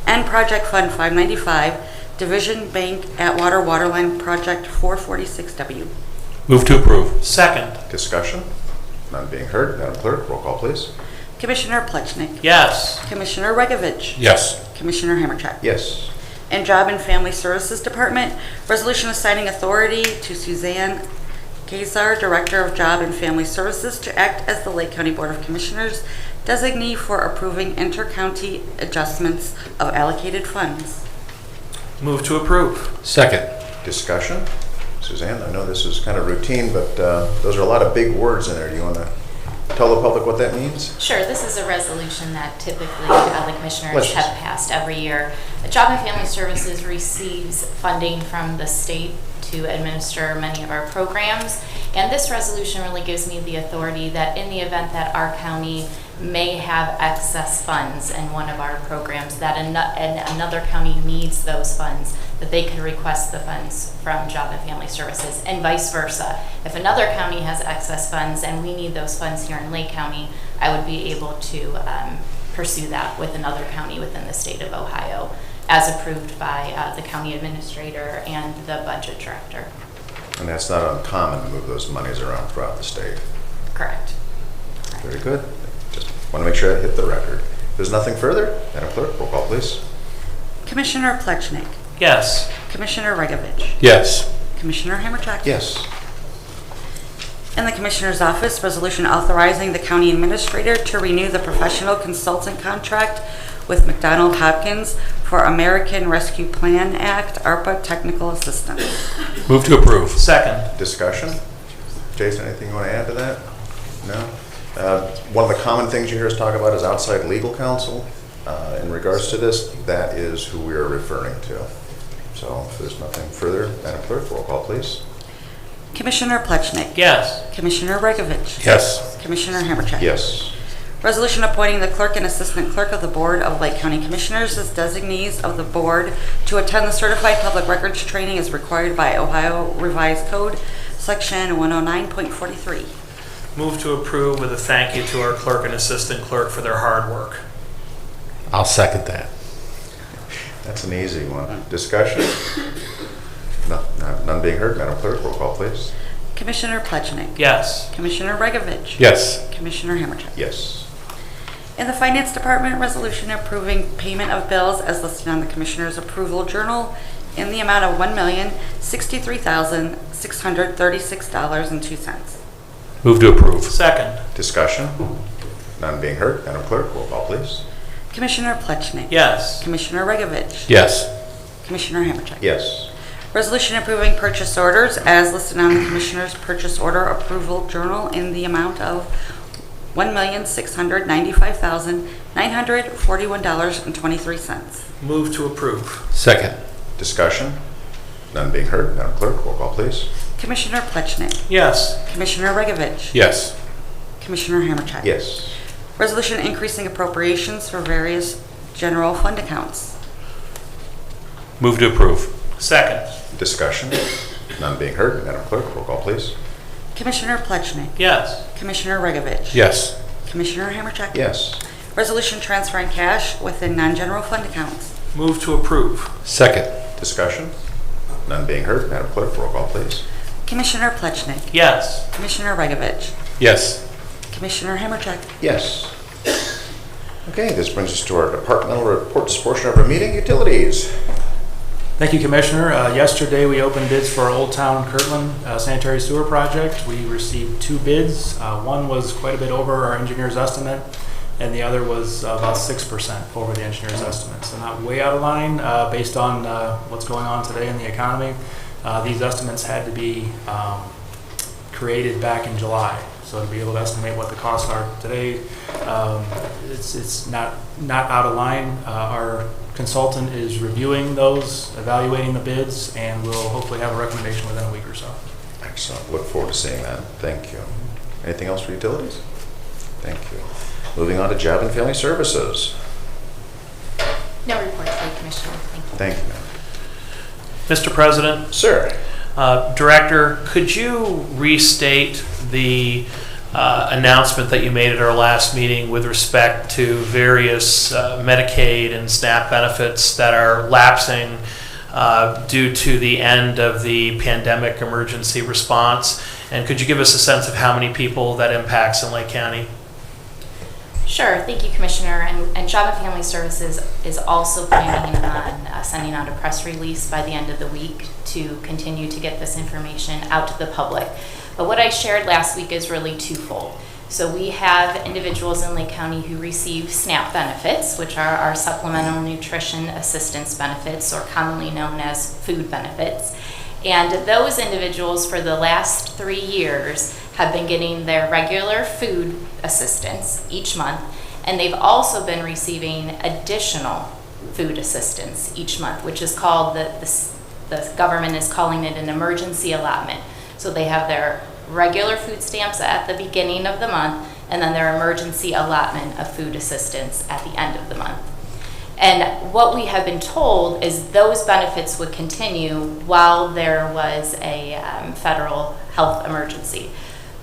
and Project Fund 595, Division Bank Atwater Waterline Project 446W. Move to approve. Second. Discussion? None being heard. Madam Clerk, roll call, please. Commissioner Plechnik. Yes. Commissioner Regovich. Yes. Commissioner Hammercheck. Yes. In Job and Family Services Department, resolution assigning authority to Suzanne Kazar, Director of Job and Family Services, to act as the Lake County Board of Commissioners designee for approving inter-county adjustments of allocated funds. Move to approve. Second. Discussion? Suzanne, I know this is kind of routine, but those are a lot of big words in there. Do you want to tell the public what that means? Sure, this is a resolution that typically the commissioners have passed every year. The Job and Family Services receives funding from the state to administer many of our programs, and this resolution really gives me the authority that in the event that our county may have excess funds in one of our programs, that another county needs those funds, that they can request the funds from Job and Family Services, and vice versa. If another county has excess funds and we need those funds here in Lake County, I would be able to pursue that with another county within the state of Ohio, as approved by the county administrator and the budget director. And that's not uncommon to move those monies around throughout the state. Correct. Very good. Just want to make sure I hit the record. If there's nothing further, Madam Clerk, roll call, please. Commissioner Plechnik. Yes. Commissioner Regovich. Yes. Commissioner Hammercheck. Yes. In the Commissioner's Office, resolution authorizing the county administrator to renew the professional consultant contract with McDonald Hopkins for American Rescue Plan Act, ARPA technical assistance. Move to approve. Second. Discussion? Jason, anything you want to add to that? No? One of the common things you hear us talk about is outside legal counsel. In regards to this, that is who we are referring to. So if there's nothing further, Madam Clerk, roll call, please. Commissioner Plechnik. Yes. Commissioner Regovich. Yes. Commissioner Hammercheck. Yes. Resolution appointing the clerk and assistant clerk of the Board of Lake County Commissioners as designees of the board to attend the certified public records training as required by Ohio Revised Code, Section 109.43. Move to approve with a thank you to our clerk and assistant clerk for their hard work. I'll second that. That's an easy one. Discussion? None being heard. Madam Clerk, roll call, please. Commissioner Plechnik. Yes. Commissioner Regovich. Yes. Commissioner Hammercheck. Yes. In the Finance Department, resolution approving payment of bills as listed on the Commissioner's Approval Journal in the amount of $1,063,636.02. Move to approve. Second. Discussion? None being heard. Madam Clerk, roll call, please. Commissioner Plechnik. Yes. Commissioner Regovich. Yes. Commissioner Hammercheck. Yes. Resolution approving purchase orders as listed on the Commissioner's Purchase Order Approval Journal in the amount of $1,695,941.23. Move to approve. Second. Discussion? None being heard. Madam Clerk, roll call, please. Commissioner Plechnik. Yes. Commissioner Regovich. Yes. Commissioner Hammercheck. Yes. Resolution increasing appropriations for various general fund accounts. Move to approve. Second. Discussion? None being heard. Madam Clerk, roll call, please. Commissioner Plechnik. Yes. Commissioner Regovich. Yes. Commissioner Hammercheck. Yes. Resolution transferring cash within non-general fund accounts. Move to approve. Second. Discussion? None being heard. Madam Clerk, roll call, please. Commissioner Plechnik. Yes. Commissioner Regovich. Yes. Commissioner Hammercheck. Yes. Okay, this brings us to our departmental reports portion of our meeting, utilities. Thank you, Commissioner. Yesterday, we opened bids for our Old Town Kirtland sanitary sewer project. We received 2 bids. One was quite a bit over our engineer's estimate, and the other was about 6% over the engineer's estimate. So not way out of line based on what's going on today in the economy. These estimates had to be created back in July. So to be able to estimate what the costs are today, it's not out of line. Our consultant is reviewing those, evaluating the bids, and we'll hopefully have a recommendation within a week or so. Excellent. Look forward to seeing that. Thank you. Anything else for utilities? Thank you. Moving on to Job and Family Services. No report today, Commissioner. Thank you. Thank you, ma'am. Mr. President, Sir. Director, could you restate the announcement that you made at our last meeting with respect to various Medicaid and SNAP benefits that are lapsing due to the end of the pandemic emergency response? And could you give us a sense of how many people that impacts in Lake County? Sure, thank you, Commissioner. And Job and Family Services is also planning on sending out a press release by the end of the week to continue to get this information out to the public. But what I shared last week is really twofold. So we have individuals in Lake County who receive SNAP benefits, which are our Supplemental Nutrition Assistance benefits, or commonly known as food benefits. And those individuals for the last 3 years have been getting their regular food assistance each month, and they've also been receiving additional food assistance each month, which is called, the government is calling it an emergency allotment. So they have their regular food stamps at the beginning of the month, and then their emergency allotment of food assistance at the end of the month. And what we have been told is those benefits would continue while there was a federal health emergency.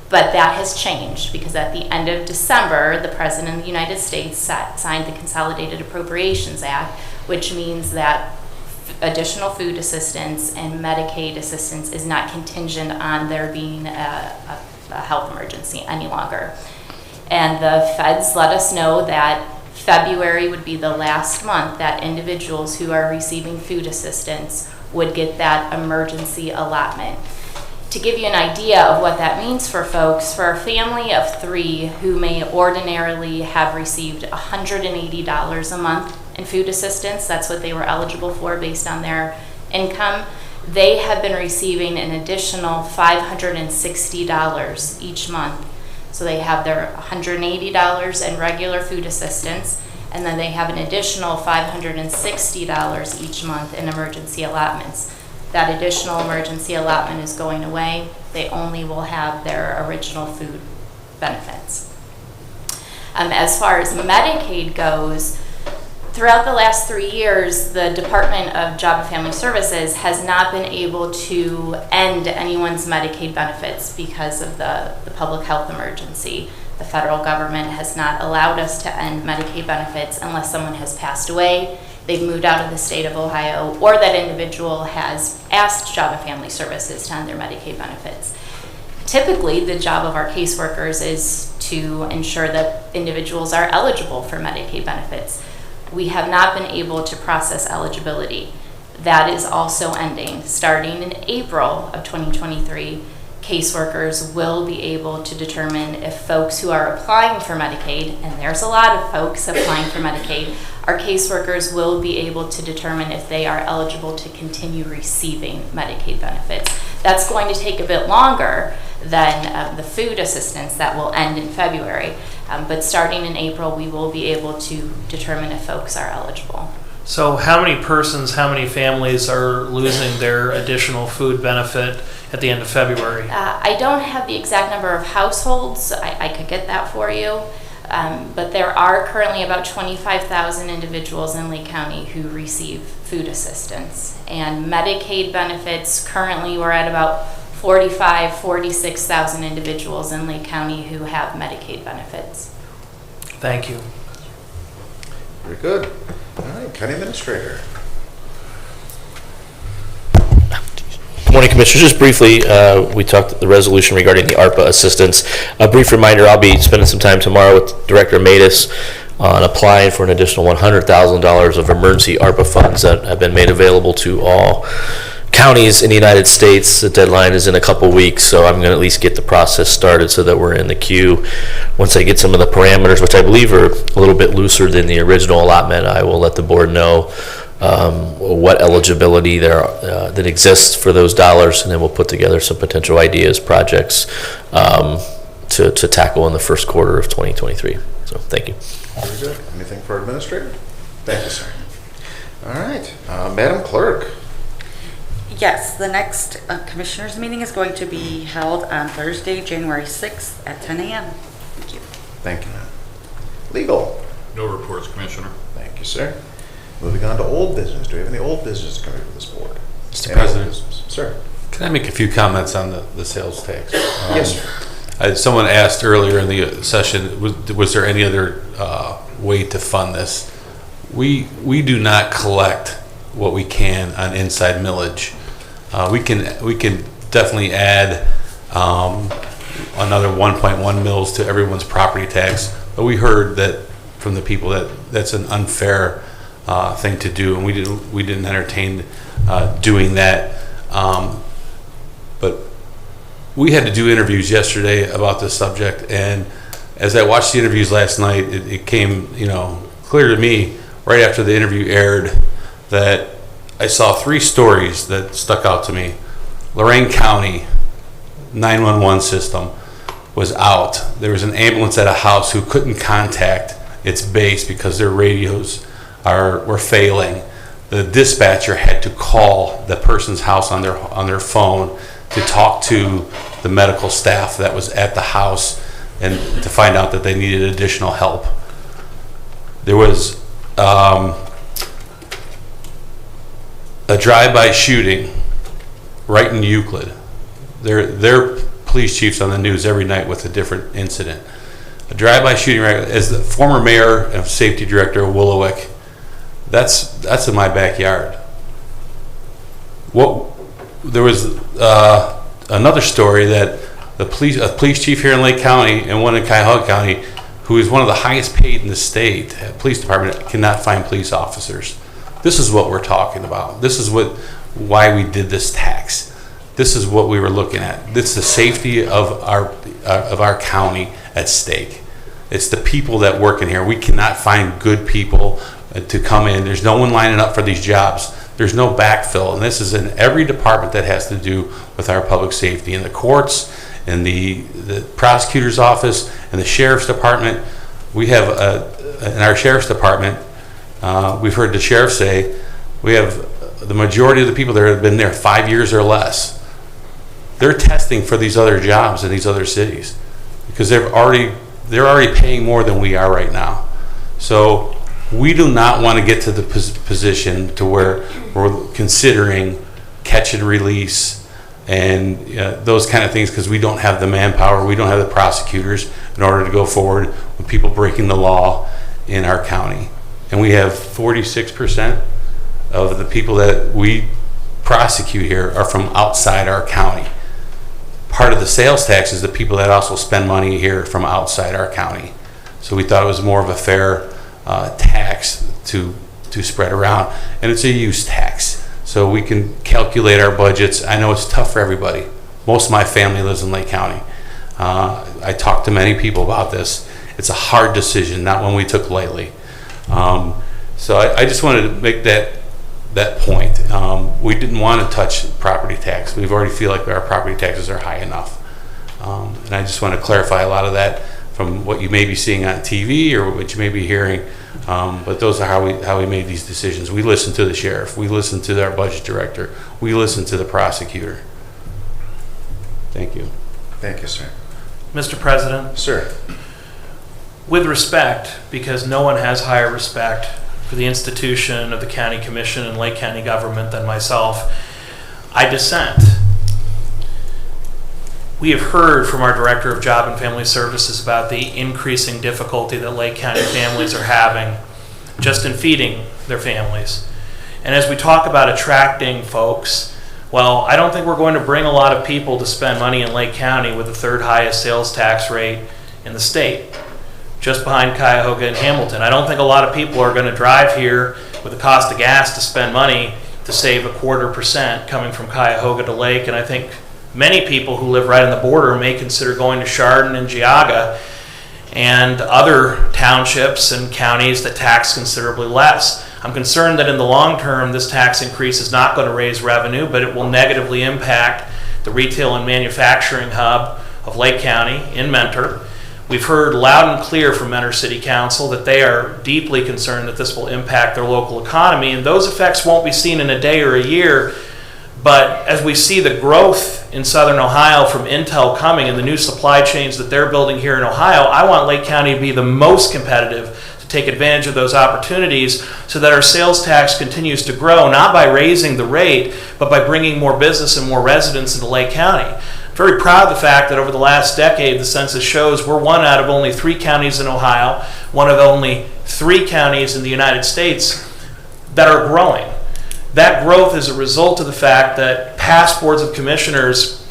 But that has changed because at the end of December, the President of the United States signed the Consolidated Appropriations Act, which means that additional food assistance and Medicaid assistance is not contingent on there being a health emergency any longer. And the feds let us know that February would be the last month that individuals who are receiving food assistance would get that emergency allotment. To give you an idea of what that means for folks, for a family of 3 who may ordinarily have received $180 a month in food assistance, that's what they were eligible for based on their income, they have been receiving an additional $560 each month. So they have their $180 in regular food assistance, and then they have an additional $560 each month in emergency allotments. That additional emergency allotment is going away. They only will have their original food benefits. As far as Medicaid goes, throughout the last 3 years, the Department of Job and Family Services has not been able to end anyone's Medicaid benefits because of the public health emergency. The federal government has not allowed us to end Medicaid benefits unless someone has passed away, they've moved out of the state of Ohio, or that individual has asked Job and Family Services to end their Medicaid benefits. Typically, the job of our caseworkers is to ensure that individuals are eligible for Medicaid benefits. We have not been able to process eligibility. That is also ending. Starting in April of 2023, caseworkers will be able to determine if folks who are applying for Medicaid, and there's a lot of folks applying for Medicaid, our caseworkers will be able to determine if they are eligible to continue receiving Medicaid benefits. That's going to take a bit longer than the food assistance that will end in February. But starting in April, we will be able to determine if folks are eligible. So how many persons, how many families are losing their additional food benefit at the end of February? I don't have the exact number of households. I could get that for you. But there are currently about 25,000 individuals in Lake County who receive food assistance. And Medicaid benefits, currently we're at about 46,000 individuals in Lake County who have Medicaid benefits. Thank you. Very good. All right, County Administrator. Good morning, Commissioners. Just briefly, we talked the resolution regarding the ARPA assistance. A brief reminder, I'll be spending some time tomorrow with Director Matus on applying for an additional $100,000 of emergency ARPA funds that have been made available to all counties in the United States. The deadline is in a couple weeks, so I'm going to at least get the process started so that we're in the queue. Once I get some of the parameters, which I believe are a little bit looser than the original allotment, I will let the board know what eligibility there that exists for those dollars, and then we'll put together some potential ideas, projects to tackle in the first quarter of 2023. So thank you. Very good. Anything for Administrator? Thank you, sir. All right, Madam Clerk. Yes, the next Commissioners meeting is going to be held on Thursday, January 6th at 10 a.m. Thank you. Thank you, ma'am. Legal. No reports, Commissioner. Thank you, sir. Moving on to old business. Do we have any old business coming to this board? Mr. Any President. old business? Sir. Can I make a few comments on the sales tax? Yes, sir. Someone asked earlier in the session, was there any other way to fund this? We do not collect what we can on inside millage. We can definitely add another 1.1 mils to everyone's property tax, but we heard that from the people that that's an unfair thing to do, and we didn't entertain doing that. But we had to do interviews yesterday about this subject, and as I watched the interviews last night, it came clear to me right after the interview aired that I saw 3 stories that stuck out to me. Lorain County 911 system was out. There was an ambulance at a house who couldn't contact its base because their radios were failing. The dispatcher had to call the person's house on their phone to talk to the medical staff that was at the house and to find out that they needed additional help. There was a drive-by shooting right in Euclid. Their police chief's on the news every night with a different incident. A drive-by shooting, right, as the former mayor and safety director of Willowick, that's in my backyard. There was another story that a police chief here in Lake County and one in Cuyahoga County, who is one of the highest paid in the state, police department, cannot find police officers. This is what we're talking about. This is why we did this tax. This is what we were looking at. This is the safety of our county at stake. It's the people that work in here. We cannot find good people to come in. There's no one lining up for these jobs. There's no backfill, and this is in every department that has to do with our public safety. In the courts, in the prosecutor's office, in the sheriff's department. We have in our sheriff's department, we've heard the sheriff say, we have the majority of the people there have been there 5 years or less. They're testing for these other jobs in these other cities because they're already paying more than we are right now. So we do not want to get to the position to where we're considering catch and release and those kind of things because we don't have the manpower, we don't have the prosecutors in order to go forward with people breaking the law in our county. And we have 46% of the people that we prosecute here are from outside our county. Part of the sales tax is the people that also spend money here from outside our county. So we thought it was more of a fair tax to spread around, and it's a use tax. So we can calculate our budgets. I know it's tough for everybody. Most of my family lives in Lake County. I talked to many people about this. It's a hard decision, not one we took lightly. So I just wanted to make that point. We didn't want to touch property tax. We already feel like our property taxes are high enough. And I just want to clarify a lot of that from what you may be seeing on TV or what you may be hearing. But those are how we made these decisions. We listened to the sheriff. We listened to our budget director. We listened to the prosecutor. Thank you. Thank you, sir. Mr. President, Sir. with respect, because no one has higher respect for the institution of the county commission and Lake County government than myself, I dissent. We have heard from our Director of Job and Family Services about the increasing difficulty that Lake County families are having just in feeding their families. And as we talk about attracting folks, well, I don't think we're going to bring a lot of people to spend money in Lake County with the third highest sales tax rate in the state, just behind Cuyahoga and Hamilton. I don't think a lot of people are going to drive here with the cost of gas to spend money to save 0.25% coming from Cuyahoga to Lake. And I think many people who live right on the border may consider going to Chardon and Geauga and other townships and counties that tax considerably less. I'm concerned that in the long term, this tax increase is not going to raise revenue, but it will negatively impact the retail and manufacturing hub of Lake County in Mentor. We've heard loud and clear from Mentor City Council that they are deeply concerned that this will impact their local economy, and those effects won't be seen in a day or a year. But as we see the growth in Southern Ohio from Intel coming and the new supply chains that they're building here in Ohio, I want Lake County to be the most competitive to take advantage of those opportunities so that our sales tax continues to grow, not by raising the rate, but by bringing more business and more residents into Lake County. I'm very proud of the fact that over the last decade, the census shows we're one out of only 3 counties in Ohio, one of only 3 counties in the United States that are growing. That growth is a result of the fact that past boards of commissioners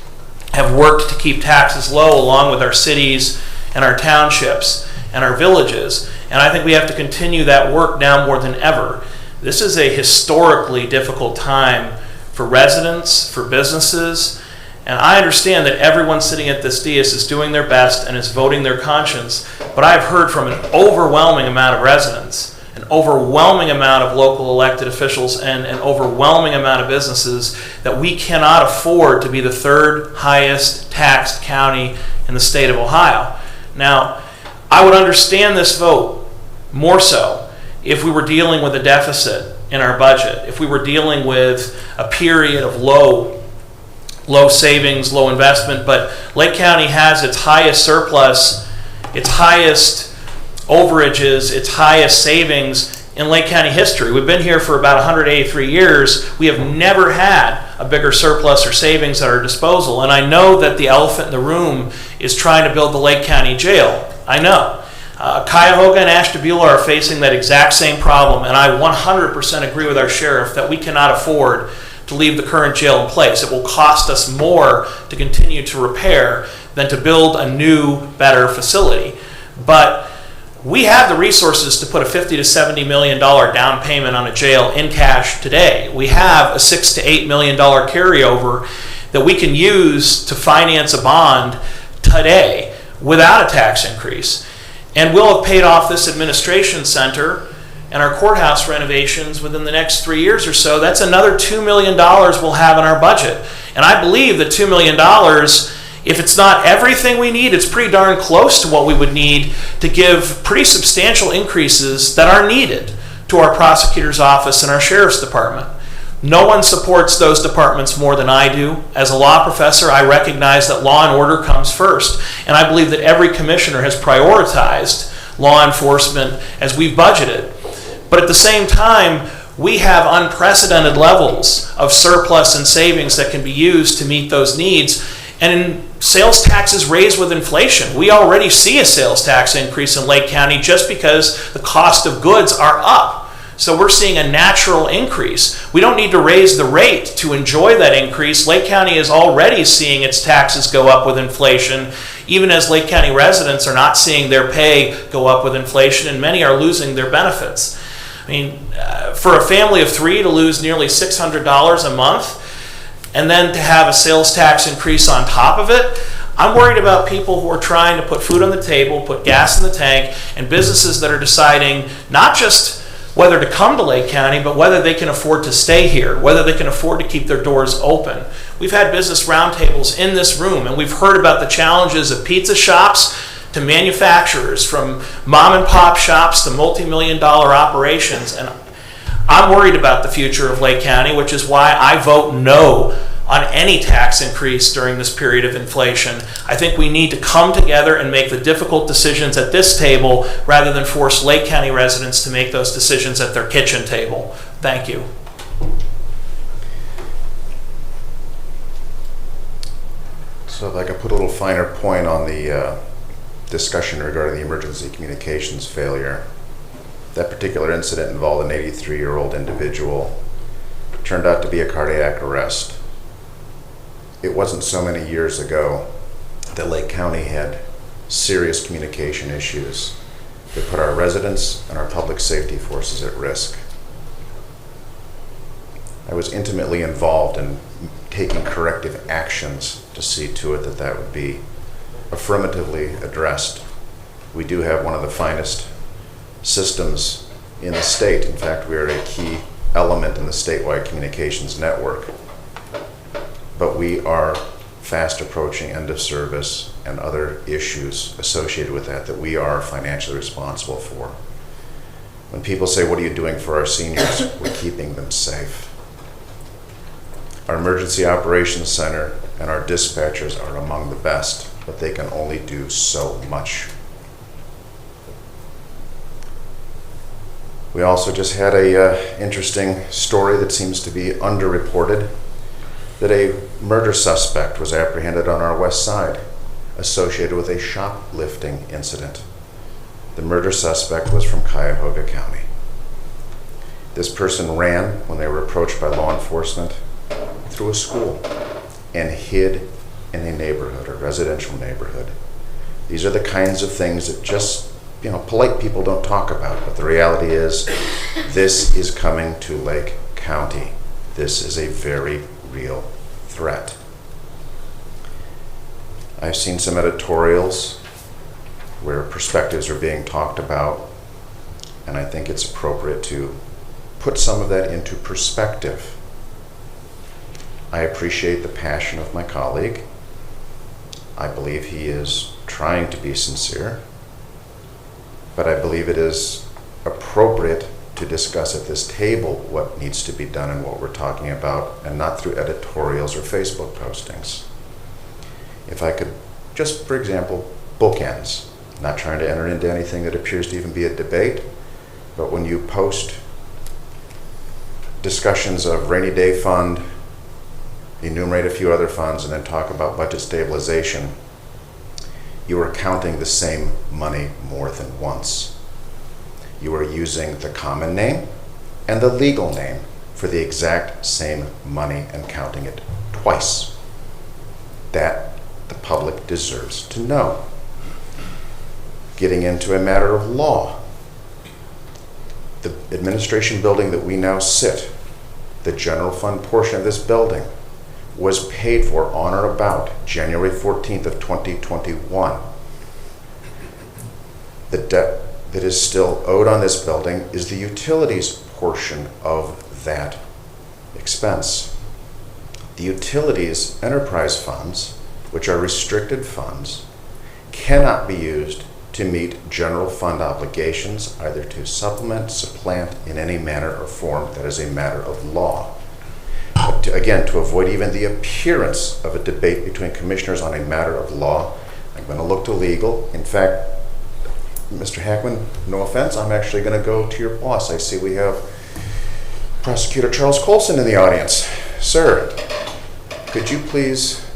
have worked to keep taxes low along with our cities and our townships and our villages. And I think we have to continue that work now more than ever. This is a historically difficult time for residents, for businesses, and I understand that everyone sitting at this dais is doing their best and is voting their conscience, but I've heard from an overwhelming amount of residents, an overwhelming amount of local elected officials, and an overwhelming amount of businesses that we cannot afford to be the 3rd highest taxed county in the state of Ohio. Now, I would understand this vote more so if we were dealing with a deficit in our budget, if we were dealing with a period of low savings, low investment, but Lake County has its highest surplus, its highest overages, its highest savings in Lake County history. We've been here for about 183 years. We have never had a bigger surplus or savings at our disposal. And I know that the elephant in the room is trying to build the Lake County jail. I know. Cuyahoga and Ashtabula are facing that exact same problem, and I 100% agree with our sheriff that we cannot afford to leave the current jail in place. It will cost us more to continue to repair than to build a new, better facility. But we have the resources to put a $50 to $70 million down payment on a jail in cash today. We have a $6 to $8 million carryover that we can use to finance a bond today without a tax increase. And we'll have paid off this administration center and our courthouse renovations within the next 3 years or so. That's another $2 million we'll have in our budget. And I believe that $2 million, if it's not everything we need, it's pretty darn close to what we would need to give pretty substantial increases that are needed to our prosecutor's office and our sheriff's department. No one supports those departments more than I do. As a law professor, I recognize that law and order comes first, and I believe that every commissioner has prioritized law enforcement as we've budgeted. But at the same time, we have unprecedented levels of surplus and savings that can be used to meet those needs. And sales taxes raised with inflation. We already see a sales tax increase in Lake County just because the cost of goods are up. So we're seeing a natural increase. We don't need to raise the rate to enjoy that increase. Lake County is already seeing its taxes go up with inflation, even as Lake County residents are not seeing their pay go up with inflation, and many are losing their benefits. I mean, for a family of 3 to lose nearly $600 a month, and then to have a sales tax increase on top of it, I'm worried about people who are trying to put food on the table, put gas in the tank, and businesses that are deciding not just whether to come to Lake County, but whether they can afford to stay here, whether they can afford to keep their doors open. We've had business roundtables in this room, and we've heard about the challenges of pizza shops to manufacturers, from mom and pop shops to multi-million-dollar operations. And I'm worried about the future of Lake County, which is why I vote no on any tax increase during this period of inflation. I think we need to come together and make the difficult decisions at this table rather than force Lake County residents to make those decisions at their kitchen table. Thank you. So if I could put a little finer point on the discussion regarding the emergency communications failure. That particular incident involved an 83-year-old individual. It turned out to be a cardiac arrest. It wasn't so many years ago that Lake County had serious communication issues that put our residents and our public safety forces at risk. I was intimately involved in taking corrective actions to see to it that that would be affirmatively addressed. We do have one of the finest systems in the state. In fact, we are a key element in the statewide communications network. But we are fast approaching end of service and other issues associated with that we are financially responsible for. When people say, what are you doing for our seniors? We're keeping them safe. Our emergency operations center and our dispatchers are among the best, but they can only do so much. We also just had a interesting story that seems to be underreported, that a murder suspect was apprehended on our west side associated with a shoplifting incident. The murder suspect was from Cuyahoga County. This person ran when they were approached by law enforcement through a school and hid in a neighborhood, a residential neighborhood. These are the kinds of things that just, polite people don't talk about, but the reality is this is coming to Lake County. This is a very real threat. I've seen some editorials where perspectives are being talked about, and I think it's appropriate to put some of that into perspective. I appreciate the passion of my colleague. I believe he is trying to be sincere, but I believe it is appropriate to discuss at this table what needs to be done and what we're talking about, and not through editorials or Facebook postings. If I could just, for example, bookends, not trying to enter into anything that appears to even be a debate, but when you post discussions of rainy day fund, enumerate a few other funds, and then talk about budget stabilization, you are counting the same money more than once. You are using the common name and the legal name for the exact same money and counting it twice. That the public deserves to know. Getting into a matter of law, the administration building that we now sit, the general fund portion of this building, was paid for on or about January 14th of 2021. The debt that is still owed on this building is the utilities portion of that expense. The utilities enterprise funds, which are restricted funds, cannot be used to meet general fund obligations, either to supplement, supplant in any manner or form. That is a matter of law. But to avoid even the appearance of a debate between commissioners on a matter of law, I'm going to look to legal. In fact, Mr. Hackman, no offense, I'm actually going to go to your boss. I see we have Prosecutor Charles Colson in the audience. Sir, could you please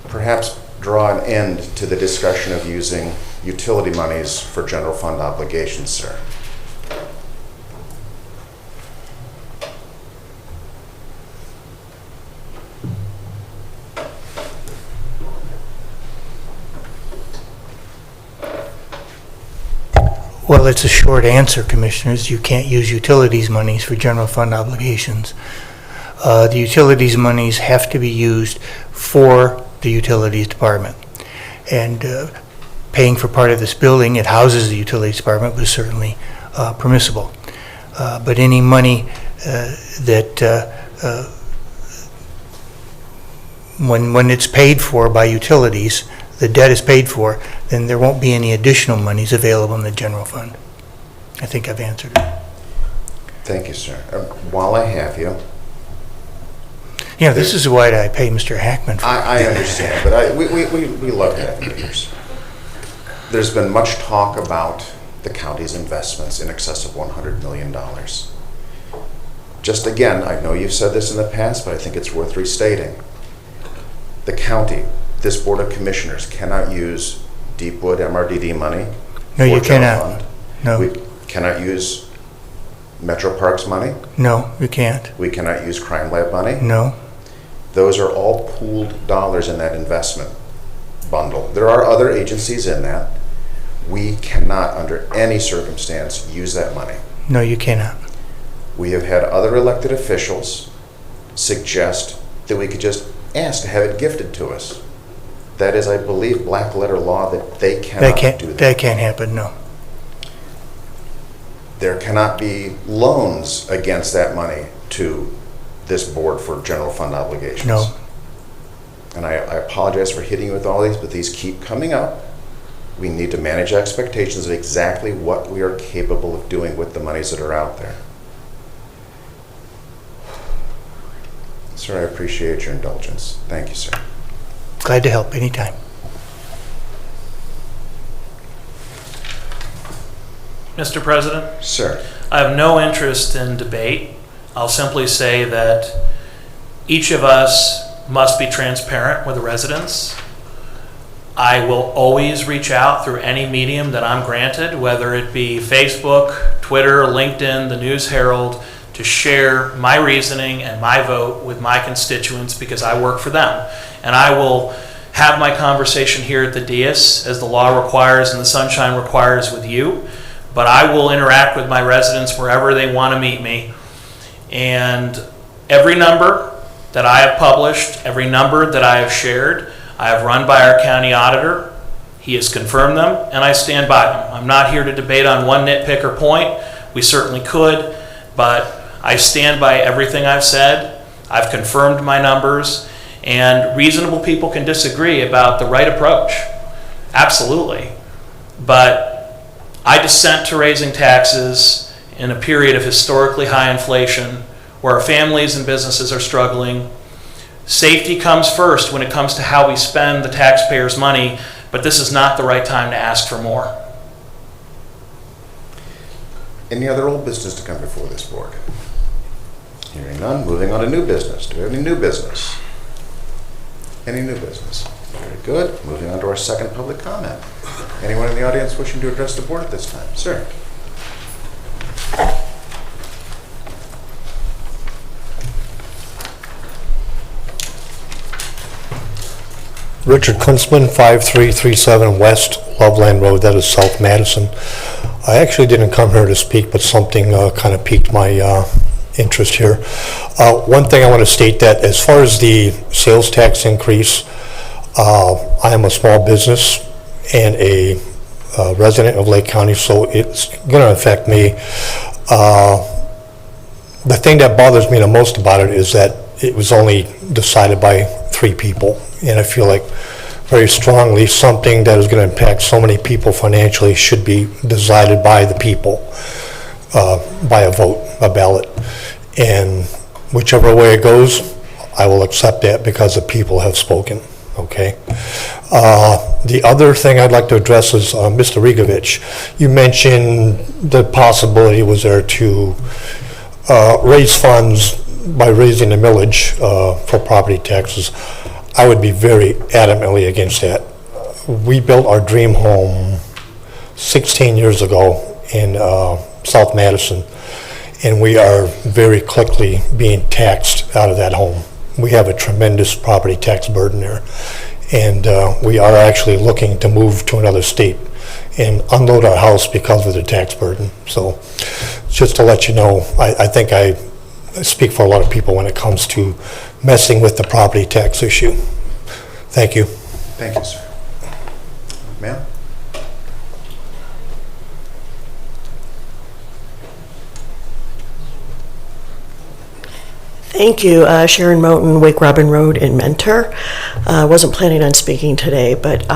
perhaps draw an end to the discussion of using utility monies for general fund obligations, sir? Well, it's a short answer, Commissioners. You can't use utilities monies for general fund obligations. The utilities monies have to be used for the utilities department. And paying for part of this building, it houses the utilities department, was certainly permissible. But any money that, when it's paid for by utilities, the debt is paid for, then there won't be any additional monies available in the general fund. I think I've answered it. Thank you, sir. While I have you, Yeah, this is why I pay Mr. Hackman for. I understand, but we love having leaders. There's been much talk about the county's investments in excess of $100 million. Just again, I know you've said this in the past, but I think it's worth restating. The county, this Board of Commissioners, cannot use Deepwood MRDD money. No, you for general cannot. fund. No. We cannot use Metro Parks money. No, you can't. We cannot use Crime Lab money. No. Those are all pooled dollars in that investment bundle. There are other agencies in that. We cannot, under any circumstance, use that money. No, you cannot. We have had other elected officials suggest that we could just ask to have it gifted to us. That is, I believe, black letter law that they cannot do that. That can't happen, no. There cannot be loans against that money to this board for general fund obligations. No. And I apologize for hitting you with all these, but these keep coming up. We need to manage expectations of exactly what we are capable of doing with the monies that are out there. Sir, I appreciate your indulgence. Thank you, sir. Glad to help anytime. Mr. President? Sir. I have no interest in debate. I'll simply say that each of us must be transparent with the residents. I will always reach out through any medium that I'm granted, whether it be Facebook, Twitter, LinkedIn, the News Herald, to share my reasoning and my vote with my constituents because I work for them. And I will have my conversation here at the dais as the law requires and the sunshine requires with you, but I will interact with my residents wherever they want to meet me. And every number that I have published, every number that I have shared, I have run by our county auditor. He has confirmed them, and I stand by them. I'm not here to debate on one nitpick or point. We certainly could, but I stand by everything I've said. I've confirmed my numbers, and reasonable people can disagree about the right approach. Absolutely. But I dissent to raising taxes in a period of historically high inflation where our families and businesses are struggling. Safety comes first when it comes to how we spend the taxpayers' money, but this is not the right time to ask for more. Any other old business to come before this board? Hearing none, moving on to new business. Do we have any new business? Any new business? Very good. Moving on to our second public comment. Anyone in the audience wishing to address the board at this time? Sir. Richard Kunzman, 5337 West Loveland Road, that is South Madison. I actually didn't come here to speak, but something kind of piqued my interest here. One thing I want to state that as far as the sales tax increase, I am a small business and a resident of Lake County, so it's going to affect me. The thing that bothers me the most about it is that it was only decided by 3 people, and I feel like very strongly something that is going to impact so many people financially should be decided by the people, by a vote, a ballot. And whichever way it goes, I will accept that because the people have spoken, okay? The other thing I'd like to address is Mr. Rigovich. You mentioned the possibility was there to raise funds by raising the millage for property taxes. I would be very adamantly against that. We built our dream home 16 years ago in South Madison, and we are very quickly being taxed out of that home. We have a tremendous property tax burden there, and we are actually looking to move to another state and unload our house because of the tax burden. So just to let you know, I think I speak for a lot of people when it comes to messing with the property tax issue. Thank you. Thank you, sir. Ma'am? Thank you. Sharon Moten, Wake Robin Road in Mentor. Wasn't planning on speaking today, but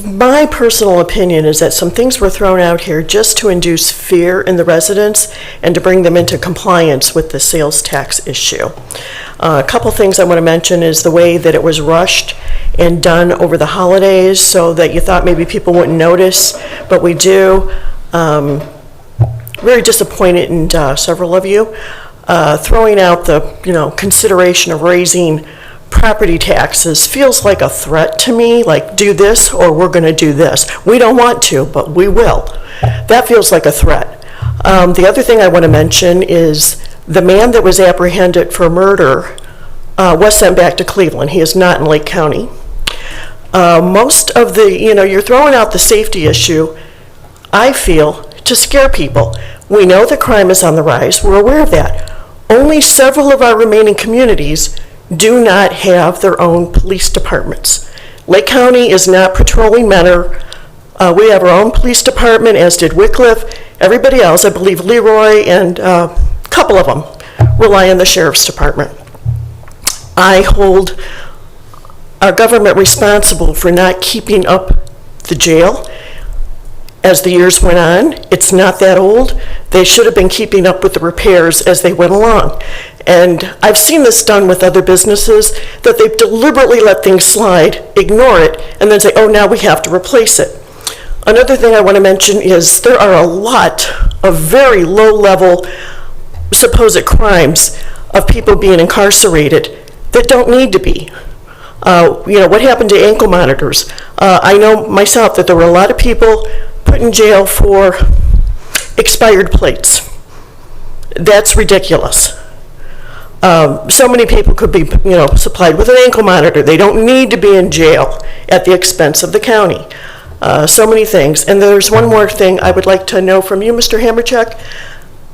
my personal opinion is that some things were thrown out here just to induce fear in the residents and to bring them into compliance with the sales tax issue. A couple things I want to mention is the way that it was rushed and done over the holidays so that you thought maybe people wouldn't notice, but we do. Very disappointed in several of you throwing out the consideration of raising property taxes feels like a threat to me, like do this or we're going to do this. We don't want to, but we will. That feels like a threat. The other thing I want to mention is the man that was apprehended for murder was sent back to Cleveland. He is not in Lake County. Most of the, you're throwing out the safety issue, I feel, to scare people. We know that crime is on the rise. We're aware of that. Only several of our remaining communities do not have their own police departments. Lake County is not patrolling Mentor. We have our own police department, as did Wickliffe. Everybody else, I believe Leroy and a couple of them, rely on the sheriff's department. I hold our government responsible for not keeping up the jail. As the years went on, it's not that old. They should have been keeping up with the repairs as they went along. And I've seen this done with other businesses, that they've deliberately let things slide, ignore it, and then say, oh, now we have to replace it. Another thing I want to mention is there are a lot of very low-level supposed crimes of people being incarcerated that don't need to be. What happened to ankle monitors? I know myself that there were a lot of people put in jail for expired plates. That's ridiculous. So many people could be, supplied with an ankle monitor. They don't need to be in jail at the expense of the county. So many things. And there's one more thing I would like to know from you, Mr. Hammercheck.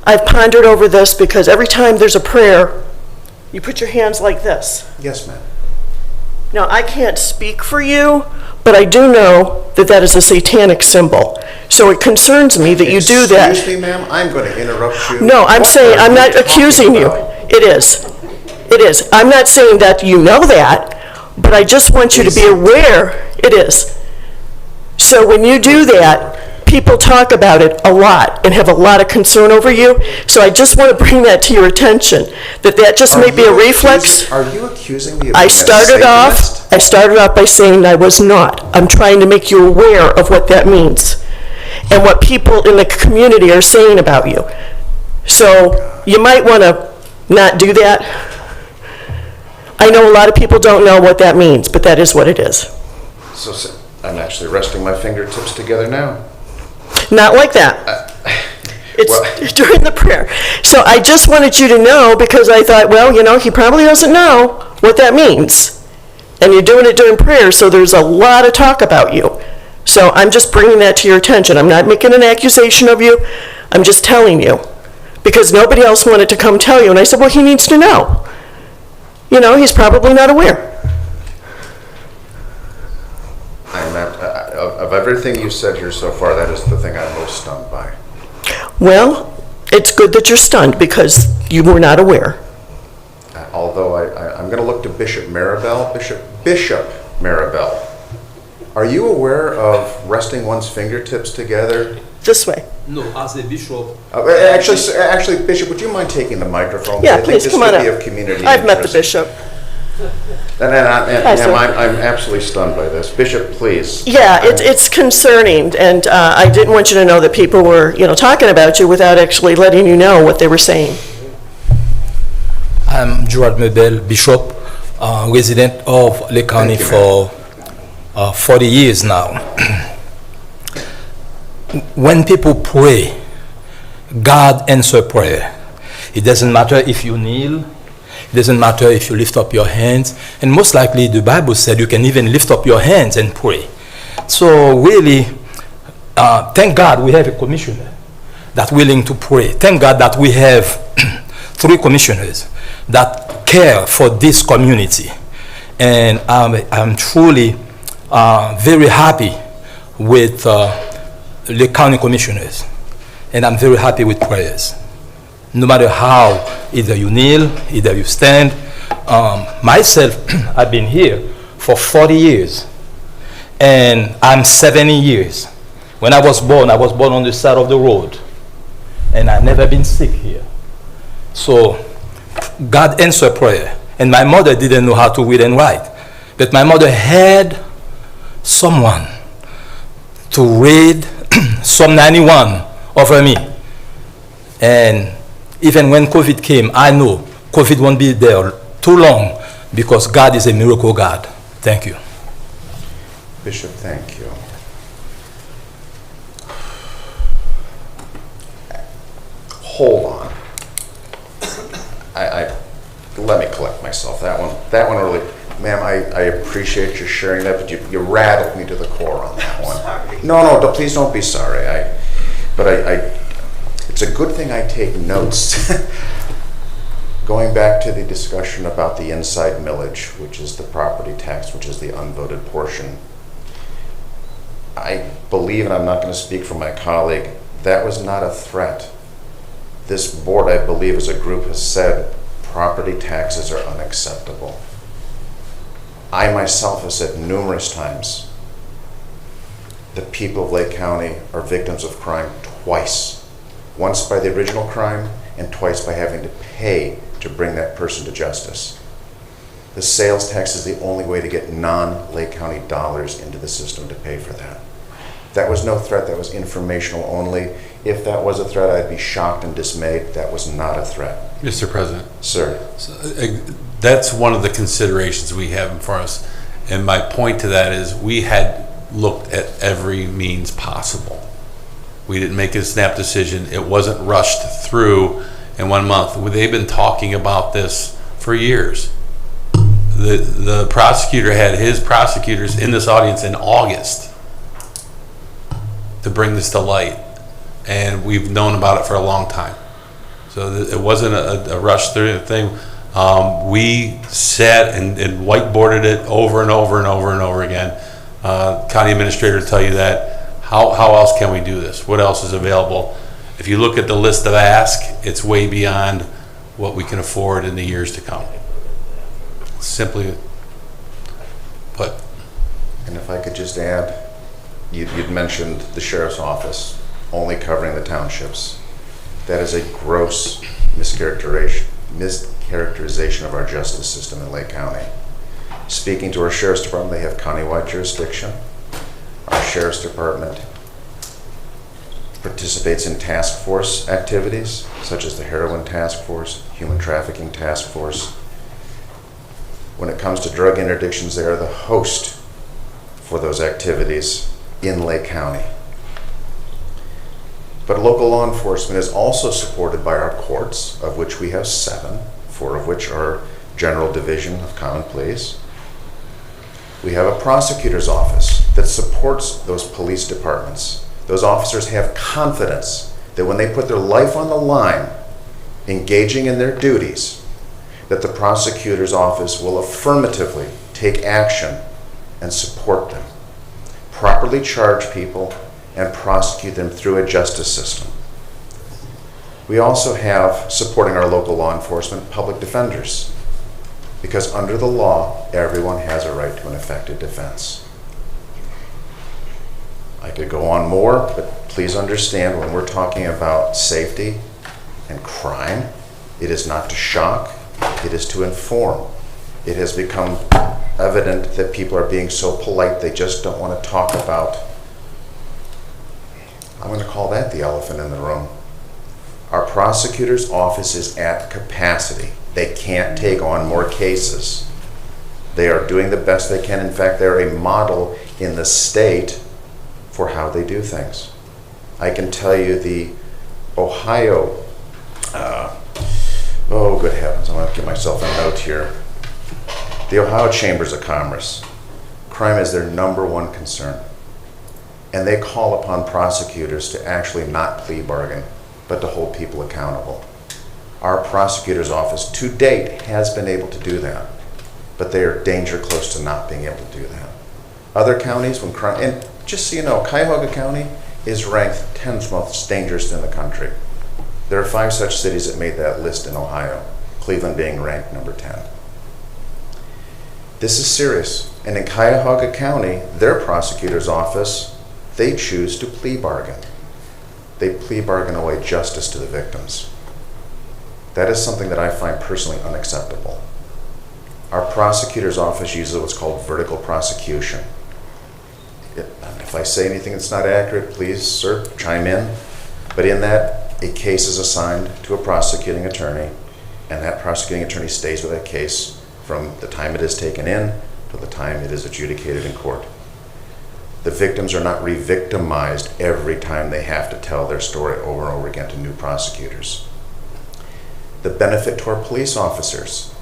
I've pondered over this because every time there's a prayer, you put your hands like this. Yes, ma'am. Now, I can't speak for you, but I do know that that is a satanic symbol. So it concerns me that you do that. Excuse me, ma'am, I'm going to interrupt you. No, I'm saying, I'm not accusing you. It is. It is. I'm not saying that you know that, but I just want you to be aware it is. So when you do that, people talk about it a lot and have a lot of concern over you. So I just want to bring that to your attention, that just may be a reflex. Are you accusing me of I being a Satanist? started off by saying I was not. I'm trying to make you aware of what that means and what people in the community are saying about you. So you might want to not do that. I know a lot of people don't know what that means, but that is what it is. So I'm actually resting my fingertips together now. Not like that. It's during the prayer. So I just wanted you to know because I thought, well, he probably doesn't know what that means. And you're doing it during prayer, so there's a lot of talk about you. So I'm just bringing that to your attention. I'm not making an accusation of you. I'm just telling you. Because nobody else wanted to come tell you. And I said, well, he needs to know. He's probably not aware. Of everything you've said here so far, that is the thing I'm most stunned by. Well, it's good that you're stunned because you were not aware. Although I'm going to look to Bishop Maribel. Bishop Maribel, are you aware of resting one's fingertips together? This way. No, as a bishop. Actually, Bishop, would you mind taking the microphone? Yeah, please, come on up. Of community I've met the interest. bishop. I'm absolutely stunned by this. Bishop, please. Yeah, it's concerning, and I didn't want you to know that people were, talking about you without actually letting you know what they were saying. I'm Gerard Mebel, bishop, resident of Lake County for 40 years now. When people pray, God answers prayer. It doesn't matter if you kneel. It doesn't matter if you lift up your hands. And most likely, the Bible said you can even lift up your hands and pray. So really, thank God we have a commissioner that's willing to pray. Thank God that we have 3 commissioners that care for this community. And I'm truly very happy with the county commissioners. And I'm very happy with prayers. No matter how, either you kneel, either you stand. Myself, I've been here for 40 years. And I'm 70 years. When I was born on the side of the road. And I've never been sick here. So God answered prayer. And my mother didn't know how to read and write. But my mother had someone to read Psalm 91 over me. And even when COVID came, I know COVID won't be there too long because God is a miracle God. Thank you. Bishop, thank you. Hold on. Let me collect myself. That one really, ma'am, I appreciate you sharing that, but you rattled me to the core on that one. Sorry. No, please don't be sorry. It's a good thing I take notes. Going back to the discussion about the inside millage, which is the property tax, which is the unvoted portion, I believe, and I'm not going to speak for my colleague, that was not a threat. This board, I believe, as a group, has said property taxes are unacceptable. I myself have said numerous times that people of Lake County are victims of crime twice. Once by the original crime and twice by having to pay to bring that person to justice. The sales tax is the only way to get non-Lake County dollars into the system to pay for that. That was no threat, that was informational only. If that was a threat, I'd be shocked and dismayed. That was not a threat. Mr. President. Sir. That's one of the considerations we have in front of us. And my point to that is we had looked at every means possible. We didn't make a snap decision. It wasn't rushed through in 1 month. They've been talking about this for years. The prosecutor had his prosecutors in this audience in August to bring this to light. And we've known about it for a long time. So it wasn't a rush through thing. We sat and whiteboarded it over and over and over and over again. County administrator will tell you that. How else can we do this? What else is available? If you look at the list of ask, it's way beyond what we can afford in the years to come. Simply put. And if I could just add, you'd mentioned the sheriff's office only covering the townships. That is a gross mischaracterization of our justice system in Lake County. Speaking to our sheriff's department, they have countywide jurisdiction. Our sheriff's department participates in task force activities, such as the heroin task force, human trafficking task force. When it comes to drug interdictions, they are the host for those activities in Lake County. But local law enforcement is also supported by our courts, of which we have 7, 4 of which are General Division of Common Pleas. We have a prosecutor's office that supports those police departments. Those officers have confidence that when they put their life on the line, engaging in their duties, that the prosecutor's office will affirmatively take action and support them, properly charge people, and prosecute them through a justice system. We also have, supporting our local law enforcement, public defenders, because under the law, everyone has a right to an effective defense. I could go on more, but please understand when we're talking about safety and crime, it is not to shock, it is to inform. It has become evident that people are being so polite they just don't want to talk about, I'm going to call that the elephant in the room. Our prosecutor's office is at capacity. They can't take on more cases. They are doing the best they can. In fact, they're a model in the state for how they do things. I can tell you the Ohio, oh good heavens, I'm going to give myself a note here. The Ohio Chambers of Commerce, crime is their #1 concern. And they call upon prosecutors to actually not plea bargain, but to hold people accountable. Our prosecutor's office to date has been able to do that, but they are danger close to not being able to do that. Other counties, when crime, and just so you know, Cuyahoga County is ranked 10th most dangerous in the country. There are 5 such cities that made that list in Ohio, Cleveland being ranked number 10. This is serious, and in Cuyahoga County, their prosecutor's office, they choose to plea bargain. They plea bargain away justice to the victims. That is something that I find personally unacceptable. Our prosecutor's office uses what's called vertical prosecution. If I say anything that's not accurate, please, sir, chime in. But in that, a case is assigned to a prosecuting attorney, and that prosecuting attorney stays with that case from the time it is taken in to the time it is adjudicated in court. The victims are not re-victimized every time they have to tell their story over and over again to new prosecutors. The benefit to our police officers,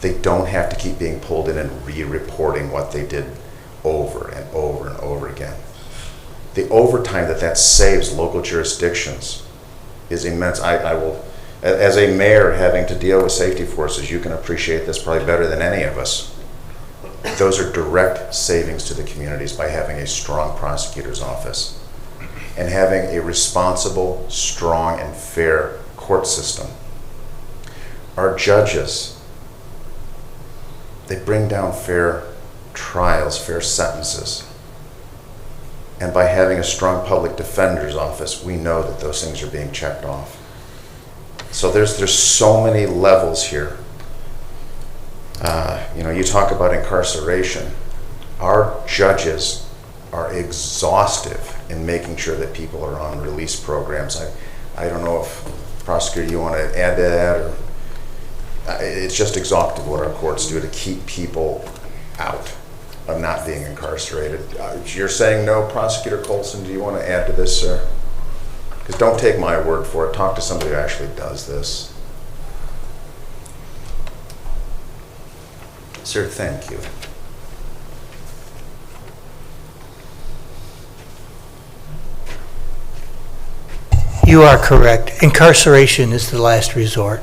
they don't have to keep being pulled in and re-reporting what they did over and over and over again. The overtime that saves local jurisdictions is immense. I will, as a mayor having to deal with safety forces, you can appreciate this probably better than any of us. Those are direct savings to the communities by having a strong prosecutor's office and having a responsible, strong, and fair court system. Our judges, they bring down fair trials, fair sentences. And by having a strong public defender's office, we know that those things are being checked off. So there's so many levels here. You talk about incarceration. Our judges are exhaustive in making sure that people are on release programs. I don't know if, prosecutor, you want to add to that, or it's just exhaustive what our courts do to keep people out of not being incarcerated. You're saying no, Prosecutor Colson. Do you want to add to this, sir? Because don't take my word for it. Talk to somebody who actually does this. Sir, thank you. You are correct. Incarceration is the last resort.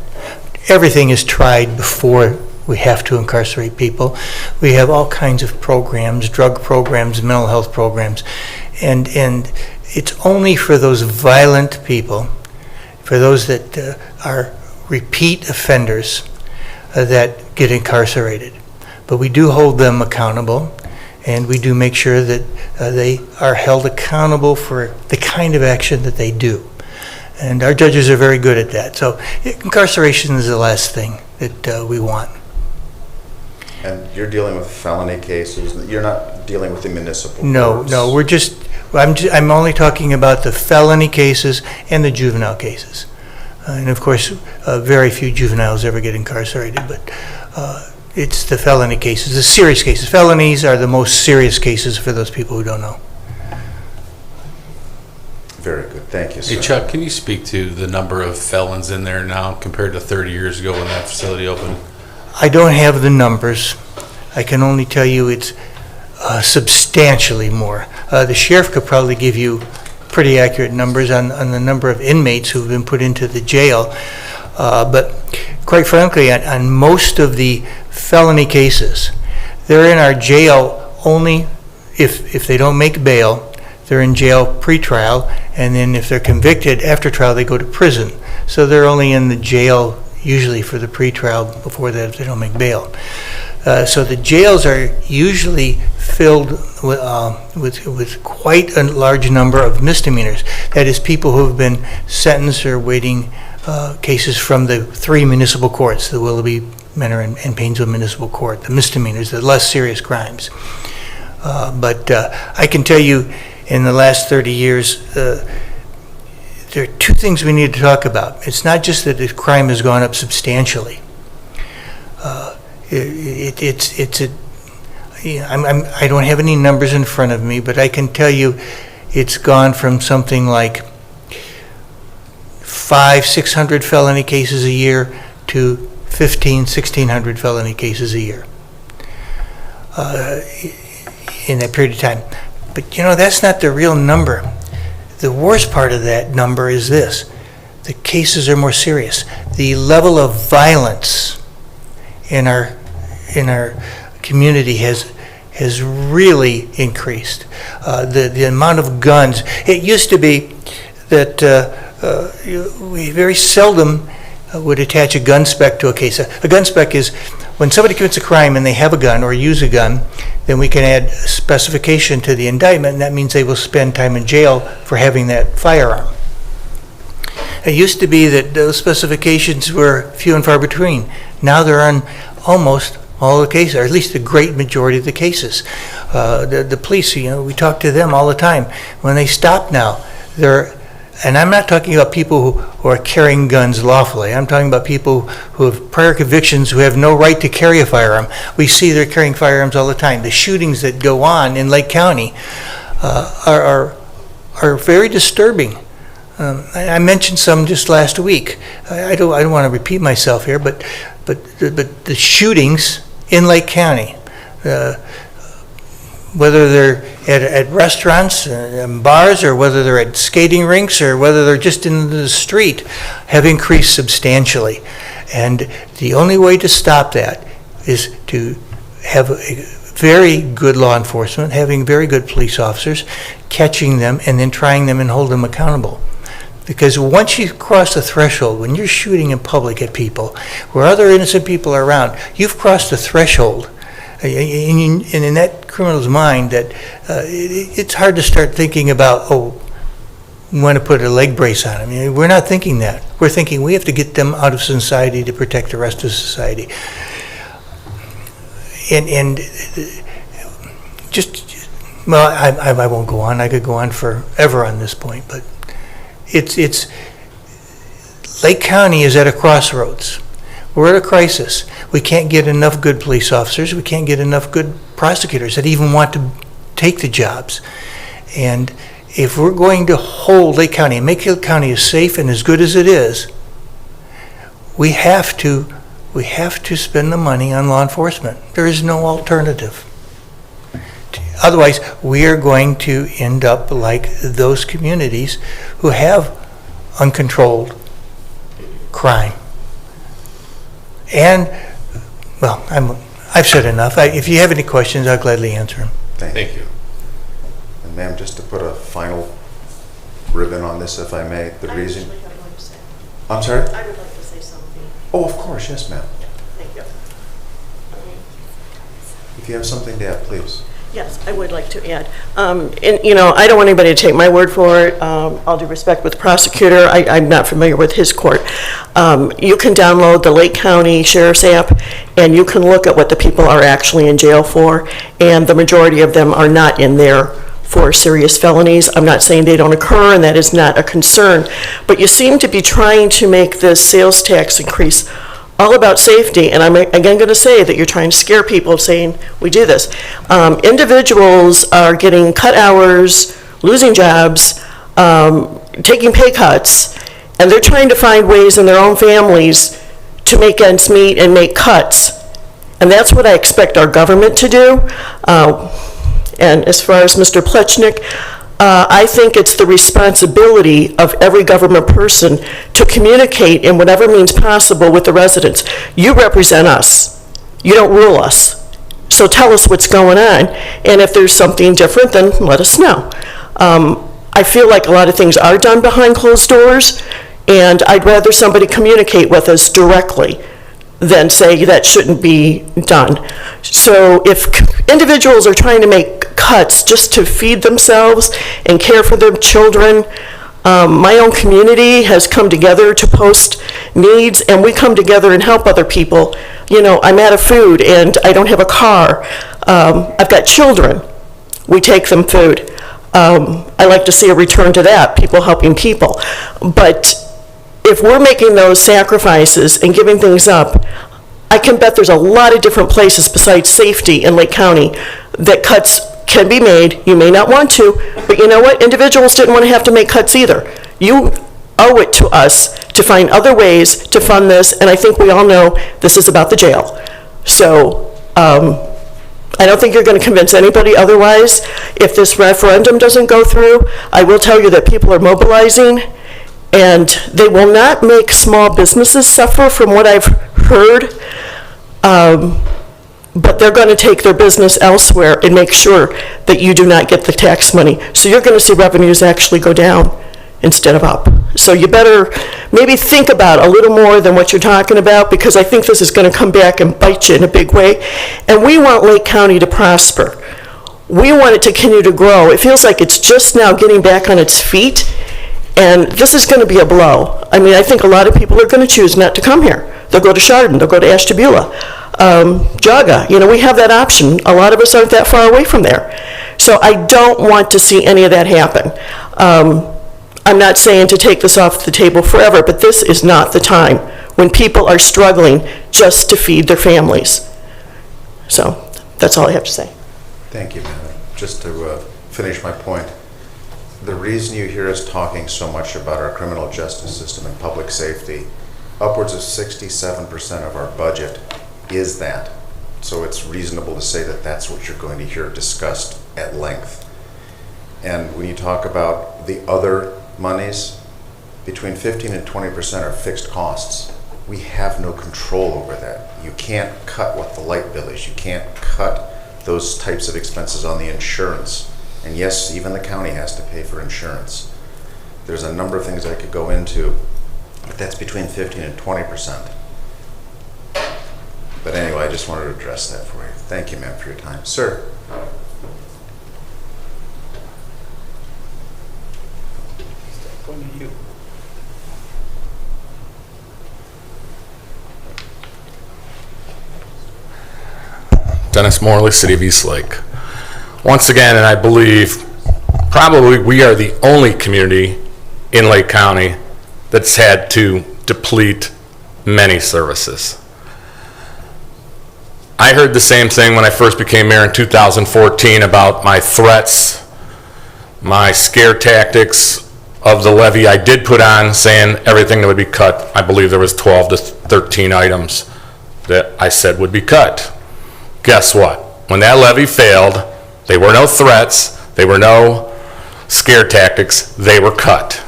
Everything is tried before we have to incarcerate people. We have all kinds of programs, drug programs, mental health programs, and it's only for those violent people, for those that are repeat offenders, that get incarcerated. But we do hold them accountable, and we do make sure that they are held accountable for the kind of action that they do. And our judges are very good at that. So incarceration is the last thing that we want. And you're dealing with felony cases. You're not dealing with the municipal courts. No, I'm only talking about the felony cases and the juvenile cases. And of course, very few juveniles ever get incarcerated, but it's the felony cases, the serious cases. Felonies are the most serious cases for those people who don't know. Very good. Thank you, sir. Hey, Chuck, can you speak to the number of felons in there now compared to 30 years ago when that facility opened? I don't have the numbers. I can only tell you it's substantially more. The sheriff could probably give you pretty accurate numbers on the number of inmates who've been put into the jail. But quite frankly, on most of the felony cases, they're in our jail only if they don't make bail. They're in jail pre-trial, and then if they're convicted after trial, they go to prison. So they're only in the jail usually for the pre-trial before that if they don't make bail. So the jails are usually filled with quite a large number of misdemeanors. That is, people who have been sentenced or waiting cases from the 3 municipal courts, the Willoughby, Mentor, and Painesville Municipal Court, the misdemeanors, the less serious crimes. But I can tell you, in the last 30 years, there are 2 things we need to talk about. It's not just that the crime has gone up substantially. I don't have any numbers in front of me, but I can tell you it's gone from something like 500-600 felony cases a year to 1,500-1,600 felony cases a year in that period of time. But that's not the real number. The worst part of that number is this: the cases are more serious. The level of violence in our community has really increased. The amount of guns. It used to be that we very seldom would attach a gun spec to a case. A gun spec is when somebody commits a crime and they have a gun or use a gun, then we can add specification to the indictment, and that means they will spend time in jail for having that firearm. It used to be that those specifications were few and far between. Now they're on almost all the cases, or at least the great majority of the cases. The police, we talk to them all the time. When they stop now, and I'm not talking about people who are carrying guns lawfully. I'm talking about people who have prior convictions who have no right to carry a firearm. We see they're carrying firearms all the time. The shootings that go on in Lake County are very disturbing. I mentioned some just last week. I don't want to repeat myself here, but the shootings in Lake County, whether they're at restaurants and bars, or whether they're at skating rinks, or whether they're just in the street, have increased substantially. And the only way to stop that is to have a very good law enforcement, having very good police officers, catching them and then trying them and hold them accountable. Because once you cross the threshold, when you're shooting in public at people, where other innocent people are around, you've crossed the threshold. And in that criminal's mind, that it's hard to start thinking about, we want to put a leg brace on him. We're not thinking that. We're thinking we have to get them out of society to protect the rest of society. And just Well, I won't go on. I could go on forever on this point, but it's Lake County is at a crossroads. We're at a crisis. We can't get enough good police officers. We can't get enough good prosecutors that even want to take the jobs. And if we're going to hold Lake County and make Lake County as safe and as good as it is, we have to spend the money on law enforcement. There is no alternative. Otherwise, we are going to end up like those communities who have uncontrolled crime. And, well, I've said enough. If you have any questions, I'll gladly answer them. Thank you. And ma'am, just to put a final ribbon on this, if I may, the reason... I'm sorry? I would like to say something. Oh, of course, yes, ma'am. Thank you. If you have something to add, please. Yes, I would like to add. And, you know, I don't want anybody to take my word for it. All due respect with the prosecutor, I'm not familiar with his court. You can download the Lake County Sheriff's app, and you can look at what the people are actually in jail for, and the majority of them are not in there for serious felonies. I'm not saying they don't occur, and that is not a concern, but you seem to be trying to make this sales tax increase all about safety, and I'm again going to say that you're trying to scare people saying we do this. Individuals are getting cut hours, losing jobs, taking pay cuts, and they're trying to find ways in their own families to make ends meet and make cuts. And that's what I expect our government to do. And as far as Mr. Plechnik, I think it's the responsibility of every government person to communicate in whatever means possible with the residents. You represent us. You don't rule us. So tell us what's going on. And if there's something different, then let us know. I feel like a lot of things are done behind closed doors, and I'd rather somebody communicate with us directly than say that shouldn't be done. So if individuals are trying to make cuts just to feed themselves and care for their children, my own community has come together to post needs, and we come together and help other people. You know, I'm out of food and I don't have a car. I've got children. We take them food. I like to see a return to that, people helping people. But if we're making those sacrifices and giving things up, I can bet there's a lot of different places besides safety in Lake County that cuts can be made. You may not want to, but you know what? Individuals didn't want to have to make cuts either. You owe it to us to find other ways to fund this, and I think we all know this is about the jail. So I don't think you're going to convince anybody otherwise. If this referendum doesn't go through, I will tell you that people are mobilizing, and they will not make small businesses suffer from what I've heard, but they're going to take their business elsewhere and make sure that you do not get the tax money. So you're going to see revenues actually go down instead of up. So you better maybe think about a little more than what you're talking about, because I think this is going to come back and bite you in a big way. And we want Lake County to prosper. We want it to continue to grow. It feels like it's just now getting back on its feet, and this is going to be a blow. I mean, I think a lot of people are going to choose not to come here. They'll go to Chardon, they'll go to Ashtabula, Jaga. You know, we have that option. A lot of us aren't that far away from there. So I don't want to see any of that happen. I'm not saying to take this off the table forever, but this is not the time when people are struggling just to feed their families. So that's all I have to say. Thank you, Madam. Just to finish my point, the reason you hear us talking so much about our criminal justice system and public safety, upwards of 67% of our budget is that. So it's reasonable to say that that's what you're going to hear discussed at length. And when you talk about the other monies, between 15 and 20% are fixed costs. We have no control over that. You can't cut what the light bill is. You can't cut those types of expenses on the insurance. And yes, even the county has to pay for insurance. There's a number of things I could go into, but that's between 15 and 20%. But anyway, I just wanted to address that for you. Thank you, ma'am, for your time. Sir? Dennis Morley, City of Eastlake. once again, and I believe probably we are the only community in Lake County that's had to deplete many services. I heard the same thing when I first became mayor in 2014 about my threats, my scare tactics of the levy I did put on, saying everything that would be cut. I believe there was 12 to 13 items that I said would be cut. Guess what? When that levy failed, there were no threats, there were no scare tactics, they were cut.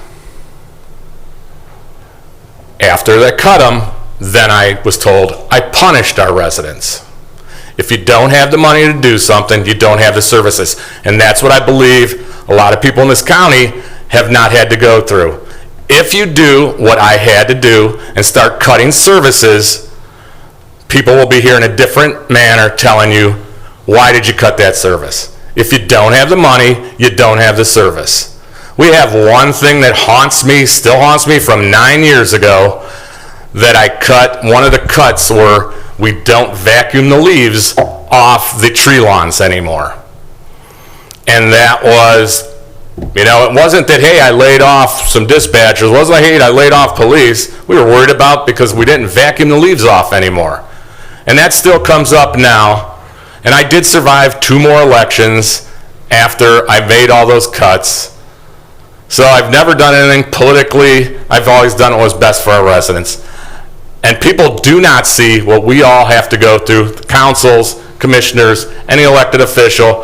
After they cut them, then I was told I punished our residents. If you don't have the money to do something, you don't have the services. And that's what I believe a lot of people in this county have not had to go through. If you do what I had to do and start cutting services, people will be here in a different manner telling you, why did you cut that service? If you don't have the money, you don't have the service. We have one thing that haunts me, still haunts me from 9 years ago, that I cut. One of the cuts were we don't vacuum the leaves off the tree lawns anymore. And that was, you know, it wasn't that, hey, I laid off some dispatchers. It wasn't like, hey, I laid off police. We were worried about because we didn't vacuum the leaves off anymore. And that still comes up now. And I did survive 2 more elections after I made all those cuts. So I've never done anything politically. I've always done what was best for our residents. And people do not see what we all have to go through, the councils, commissioners, any elected official,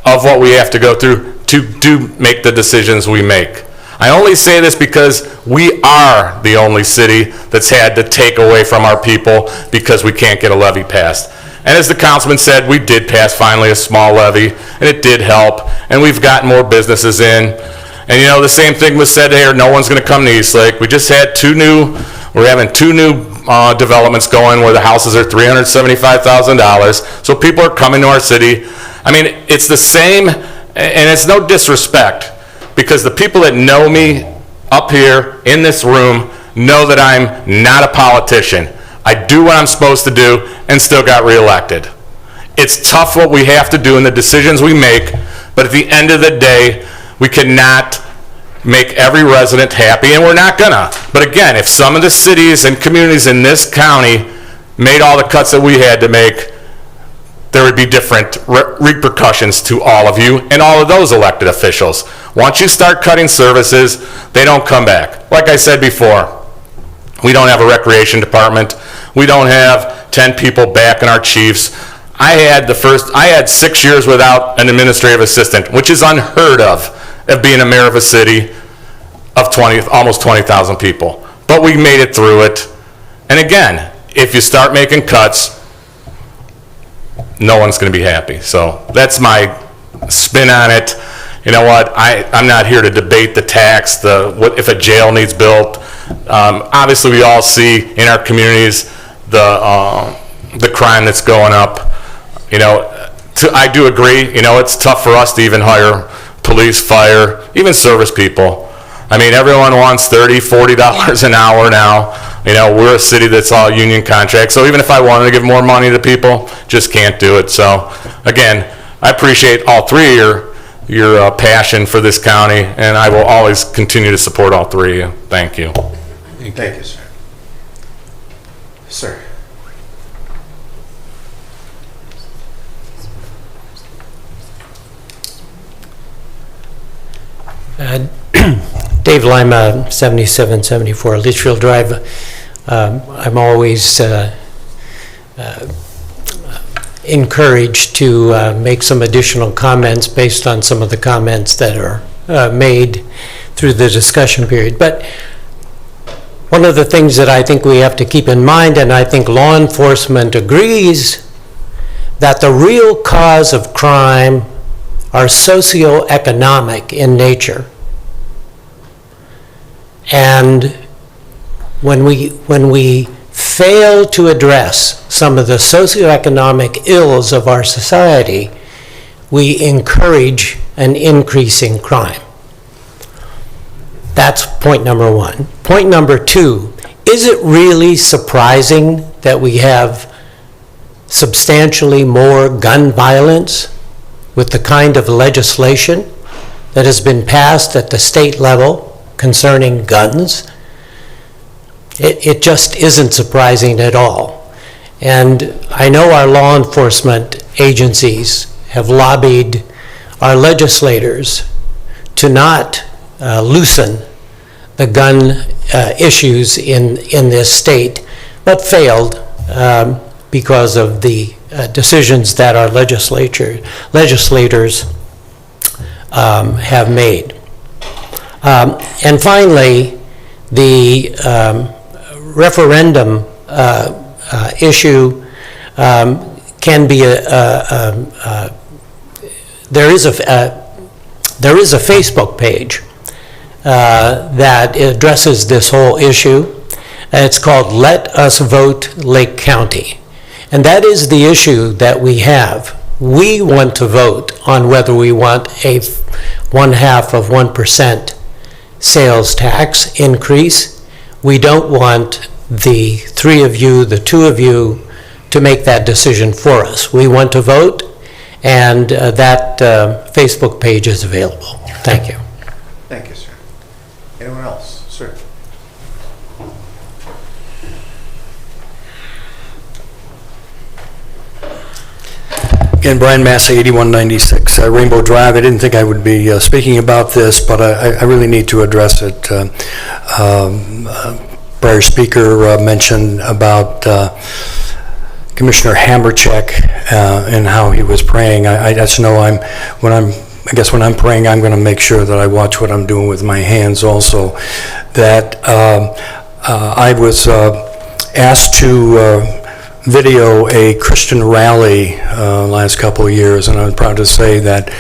of what we have to go through to do make the decisions we make. I only say this because we are the only city that's had to take away from our people because we can't get a levy passed. And as the councilman said, we did pass finally a small levy, and it did help, and we've gotten more businesses in. And you know, the same thing was said here, no one's gonna come to Eastlake. We just had we're having 2 new developments going where the houses are $375,000. So people are coming to our city. I mean, it's the same, and it's no disrespect, because the people that know me up here in this room know that I'm not a politician. I do what I'm supposed to do and still got reelected. It's tough what we have to do and the decisions we make, but at the end of the day, we cannot make every resident happy, and we're not gonna. But again, if some of the cities and communities in this county made all the cuts that we had to make, there would be different repercussions to all of you and all of those elected officials. Once you start cutting services, they don't come back. Like I said before, we don't have a recreation department. We don't have 10 people backing our chiefs. I had 6 years without an administrative assistant, which is unheard of being a mayor of a city of almost 20,000 people. But we made it through it. And again, if you start making cuts, no one's going to be happy. So that's my spin on it. You know what? I'm not here to debate the tax, what if a jail needs built. Obviously, we all see in our communities the crime that's going up. You know, I do agree. You know, it's tough for us to even hire police, fire, even service people. I mean, everyone wants $30, $40 an hour now. You know, we're a city that's all union contracts, so even if I wanted to give more money to people, just can't do it. So, again, I appreciate all 3 of your passion for this county, and I will always continue to support all 3 of you. Thank you. Thank you, sir. Sir. Dave Lima, 7774 Litchfield Drive. I'm always encouraged to make some additional comments based on some of the comments that are made through the discussion period. But one of the things that I think we have to keep in mind, and I think law enforcement agrees, that the real cause of crime are socioeconomic in nature. And when we fail to address some of the socioeconomic ills of our society, we encourage an increase in crime. That's point number 1. Point number 2, is it really surprising that we have substantially more gun violence with the kind of legislation that has been passed at the state level concerning guns. It just isn't surprising at all. And I know our law enforcement agencies have lobbied our legislators to not loosen the gun issues in this state, but failed because of the decisions that our legislators have made. And finally, the referendum issue can be there is a Facebook page that addresses this whole issue. It's called Let Us Vote Lake County. And that is the issue that we have. We want to vote on whether we want a 0.5% sales tax increase. We don't want the three of you, the two of you, to make that decision for us. We want to vote, and that Facebook page is available. Thank you. Thank you, sir. Anyone else? Sir. Again, Brian Massey, 8196 Rainbow Drive. I didn't think I would be speaking about this, but I really need to address it. Prior speaker mentioned about Commissioner Hammercheck and how he was praying. I just know when I'm praying, I'm going to make sure that I watch what I'm doing with my hands also. That I was asked to video a Christian rally last couple of years, and I'm proud to say that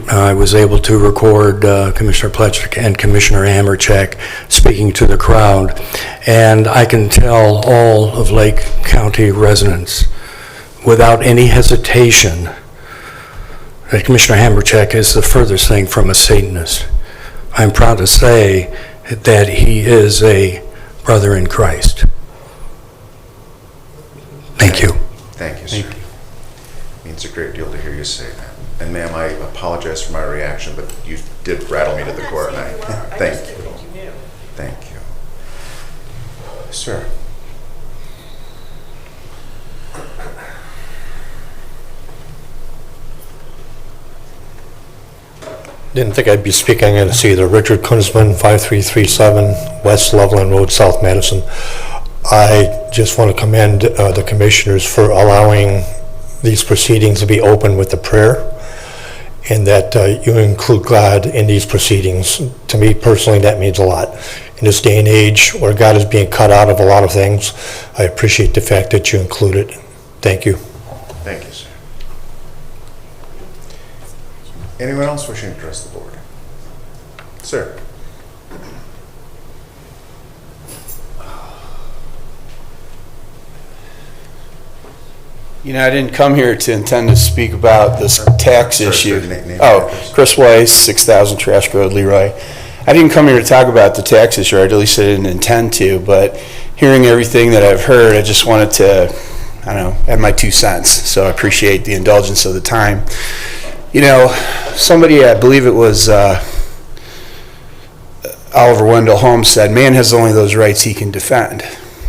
I was able to record Commissioner Pletcher and Commissioner Hammercheck speaking to the crowd. And I can tell all of Lake County residents without any hesitation that Commissioner Hammercheck is the furthest thing from a Satanist. I'm proud to say that he is a brother in Christ. Thank you. Thank you, sir. It means a great deal to hear you say that. And ma'am, I apologize for my reaction, but you did rattle me to the core, and thank you. Thank you. Sir. Didn't think I'd be speaking on this either. Richard Kunzman, 5337 West Loveland Road, South Madison. I just want to commend the commissioners for allowing these proceedings to be open with the prayer, and that you include God in these proceedings. To me personally, that means a lot. In this day and age where God is being cut out of a lot of things, I appreciate the fact that you include it. Thank you. Thank you, sir. Anyone else wishing to address the board? Sir. You know, I didn't come here to intend to speak about this tax issue. Chris Weiss, 6,000 Trask Road, Leroy. I didn't come here to talk about the tax issue, or at least I didn't intend to, but hearing everything that I've heard, I just wanted to, I don't know, add my 2 cents. So I appreciate the indulgence of the time. You know, somebody, I believe it was Oliver Wendell Holmes, said, man has only those rights he can defend.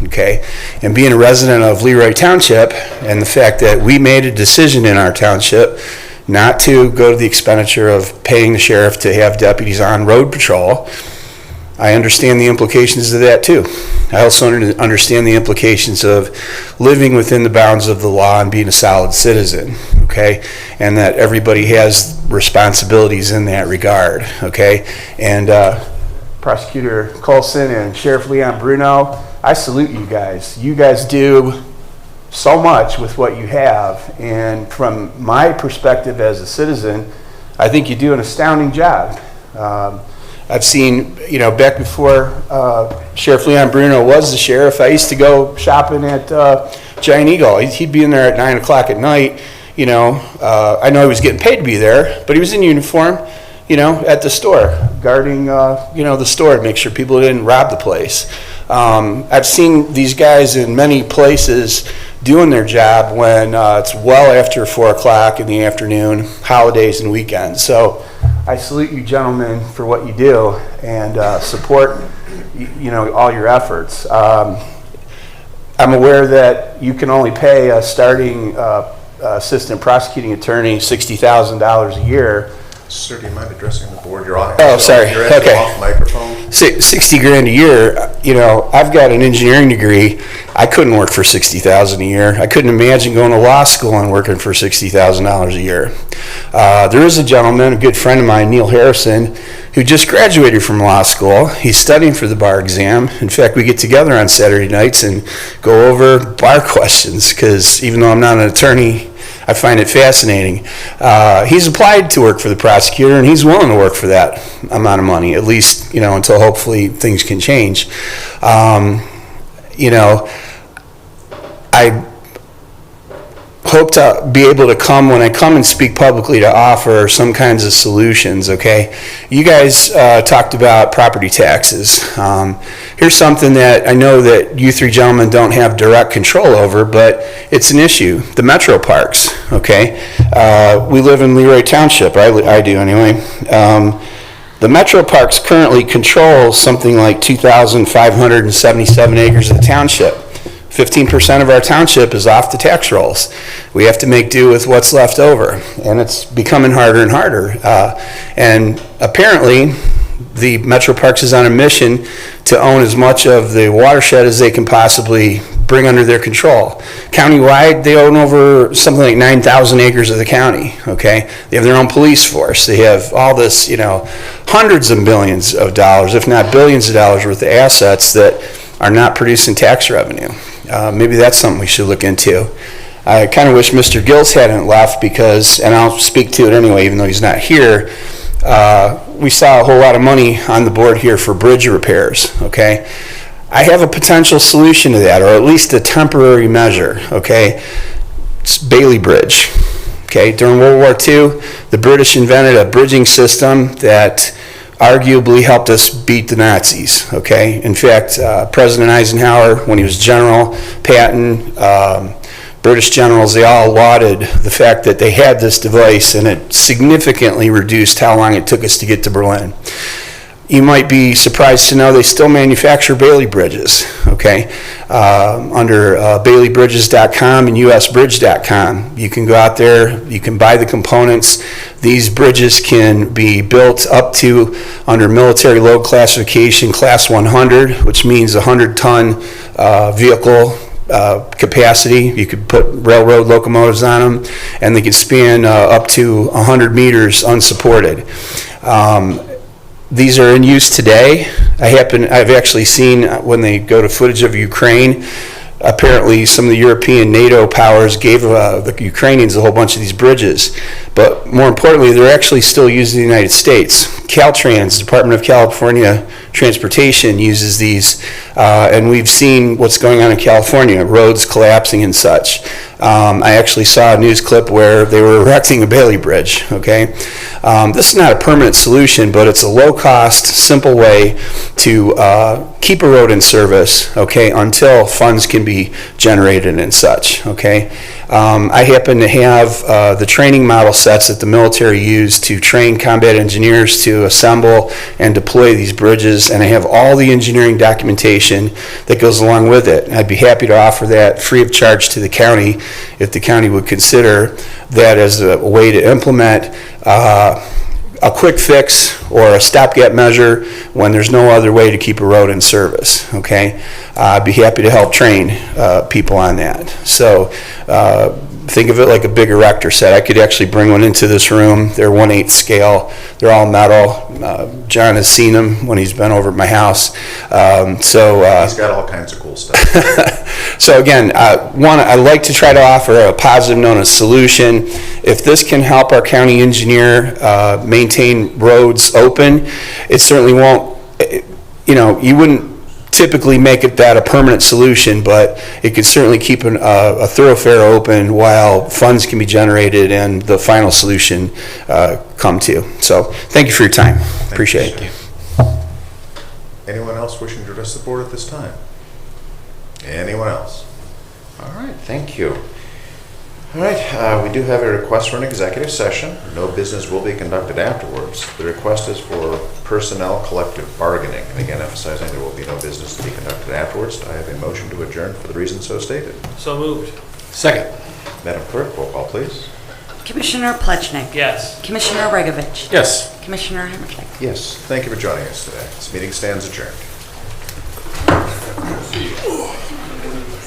Okay, and being a resident of Leroy Township, and the fact that we made a decision in our township not to go to the expenditure of paying the sheriff to have deputies on road patrol, I understand the implications of that too. I also understand the implications of living within the bounds of the law and being a solid citizen, okay, and that everybody has responsibilities in that regard, okay, and Prosecutor Colson and Sheriff Leon Bruno, I salute you guys. You guys do so much with what you have, and from my perspective as a citizen, I think you do an astounding job. I've seen, you know, back before Sheriff Leon Bruno was the sheriff, I used to go shopping at Giant Eagle. He'd be in there at 9 o'clock at night, you know. I know he was getting paid to be there, but he was in uniform, you know, at the store, guarding, you know, the store to make sure people didn't rob the place. I've seen these guys in many places doing their job when it's well after 4 o'clock in the afternoon, holidays and weekends. So I salute you gentlemen for what you do and support all your efforts. I'm aware that you can only pay a starting assistant prosecuting attorney $60,000 a year. Sir, do you mind addressing the board? You're on. Oh, sorry. You're actually Okay. off microphone. 60 grand a year. I've got an engineering degree. I couldn't work for 60,000 a year. I couldn't imagine going to law school and working for $60,000 a year. There is a gentleman, a good friend of mine, Neil Harrison, who just graduated from law school. He's studying for the bar exam. In fact, we get together on Saturday nights and go over bar questions because even though I'm not an attorney, I find it fascinating. He's applied to work for the prosecutor, and he's willing to work for that amount of money, at least, until hopefully things can change. I hope to be able to come, when I come and speak publicly, to offer some kinds of solutions, okay? You guys talked about property taxes. Here's something that I know that you three gentlemen don't have direct control over, but it's an issue. The metro parks, okay? We live in Leroy Township, I do anyway. The metro parks currently control something like 2,577 acres of the township. 15% of our township is off the tax rolls. We have to make do with what's left over, and it's becoming harder and harder. And apparently, the Metro Parks is on a mission to own as much of the watershed as they can possibly bring under their control. Countywide, they own over something like 9,000 acres of the county, okay? They have their own police force. They have all this, hundreds of millions of dollars, if not billions of dollars worth of assets that are not producing tax revenue. Maybe that's something we should look into. I kind of wish Mr. Gills hadn't left because, and I'll speak to it anyway, even though he's not here, we saw a whole lot of money on the board here for bridge repairs, okay? I have a potential solution to that, or at least a temporary measure, okay? It's Bailey Bridge, okay? During World War II, the British invented a bridging system that arguably helped us beat the Nazis, okay? In fact, President Eisenhower, when he was general, Patton, British generals, they all lauded the fact that they had this device, and it significantly reduced how long it took us to get to Berlin. You might be surprised to know they still manufacture Bailey bridges, okay? Under baileybridges.com and usbridge.com. You can go out there, you can buy the components. These bridges can be built up to, under military load classification, class 100, which means 100-ton vehicle capacity. You could put railroad locomotives on them, and they could span up to 100 meters unsupported. These are in use today. I've actually seen when they go to footage of Ukraine, apparently some of the European NATO powers gave the Ukrainians a whole bunch of these bridges. But more importantly, they're actually still used in the United States. Caltrans, Department of California Transportation, uses these, and we've seen what's going on in California, roads collapsing and such. I actually saw a news clip where they were erecting a Bailey Bridge, okay? This is not a permanent solution, but it's a low-cost, simple way to keep a road in service, okay, until funds can be generated and such, okay? I happen to have the training model sets that the military used to train combat engineers to assemble and deploy these bridges, and I have all the engineering documentation that goes along with it. I'd be happy to offer that free of charge to the county if the county would consider that as a way to implement a quick fix or a stopgap measure when there's no other way to keep a road in service, okay? I'd be happy to help train people on that. So think of it like a big erector set. I could actually bring one into this room. They're 1/8 scale. They're all metal. John has seen them when he's been over at my house. He's got all kinds of cool stuff. So again, I'd like to try to offer a positive note, a solution. If this can help our county engineer maintain roads open, it certainly won't, you wouldn't typically make it that a permanent solution, but it could certainly keep a thoroughfare open while funds can be generated and the final solution come to. So thank you for your time. Appreciate it. Anyone else wishing to address the board at this time? Anyone else? All right, thank you. All right, we do have a request for an executive session. No business will be conducted afterwards. The request is for personnel collective bargaining. And again, emphasizing there will be no business to be conducted afterwards. I have a motion to adjourn for the reasons so stated. So moved. Second. Madam Clerk, roll call, please. Commissioner Plechnik. Yes. Commissioner Regovich. Yes. Commissioner Hammercheck. Yes, thank you for joining us today. This meeting stands adjourned.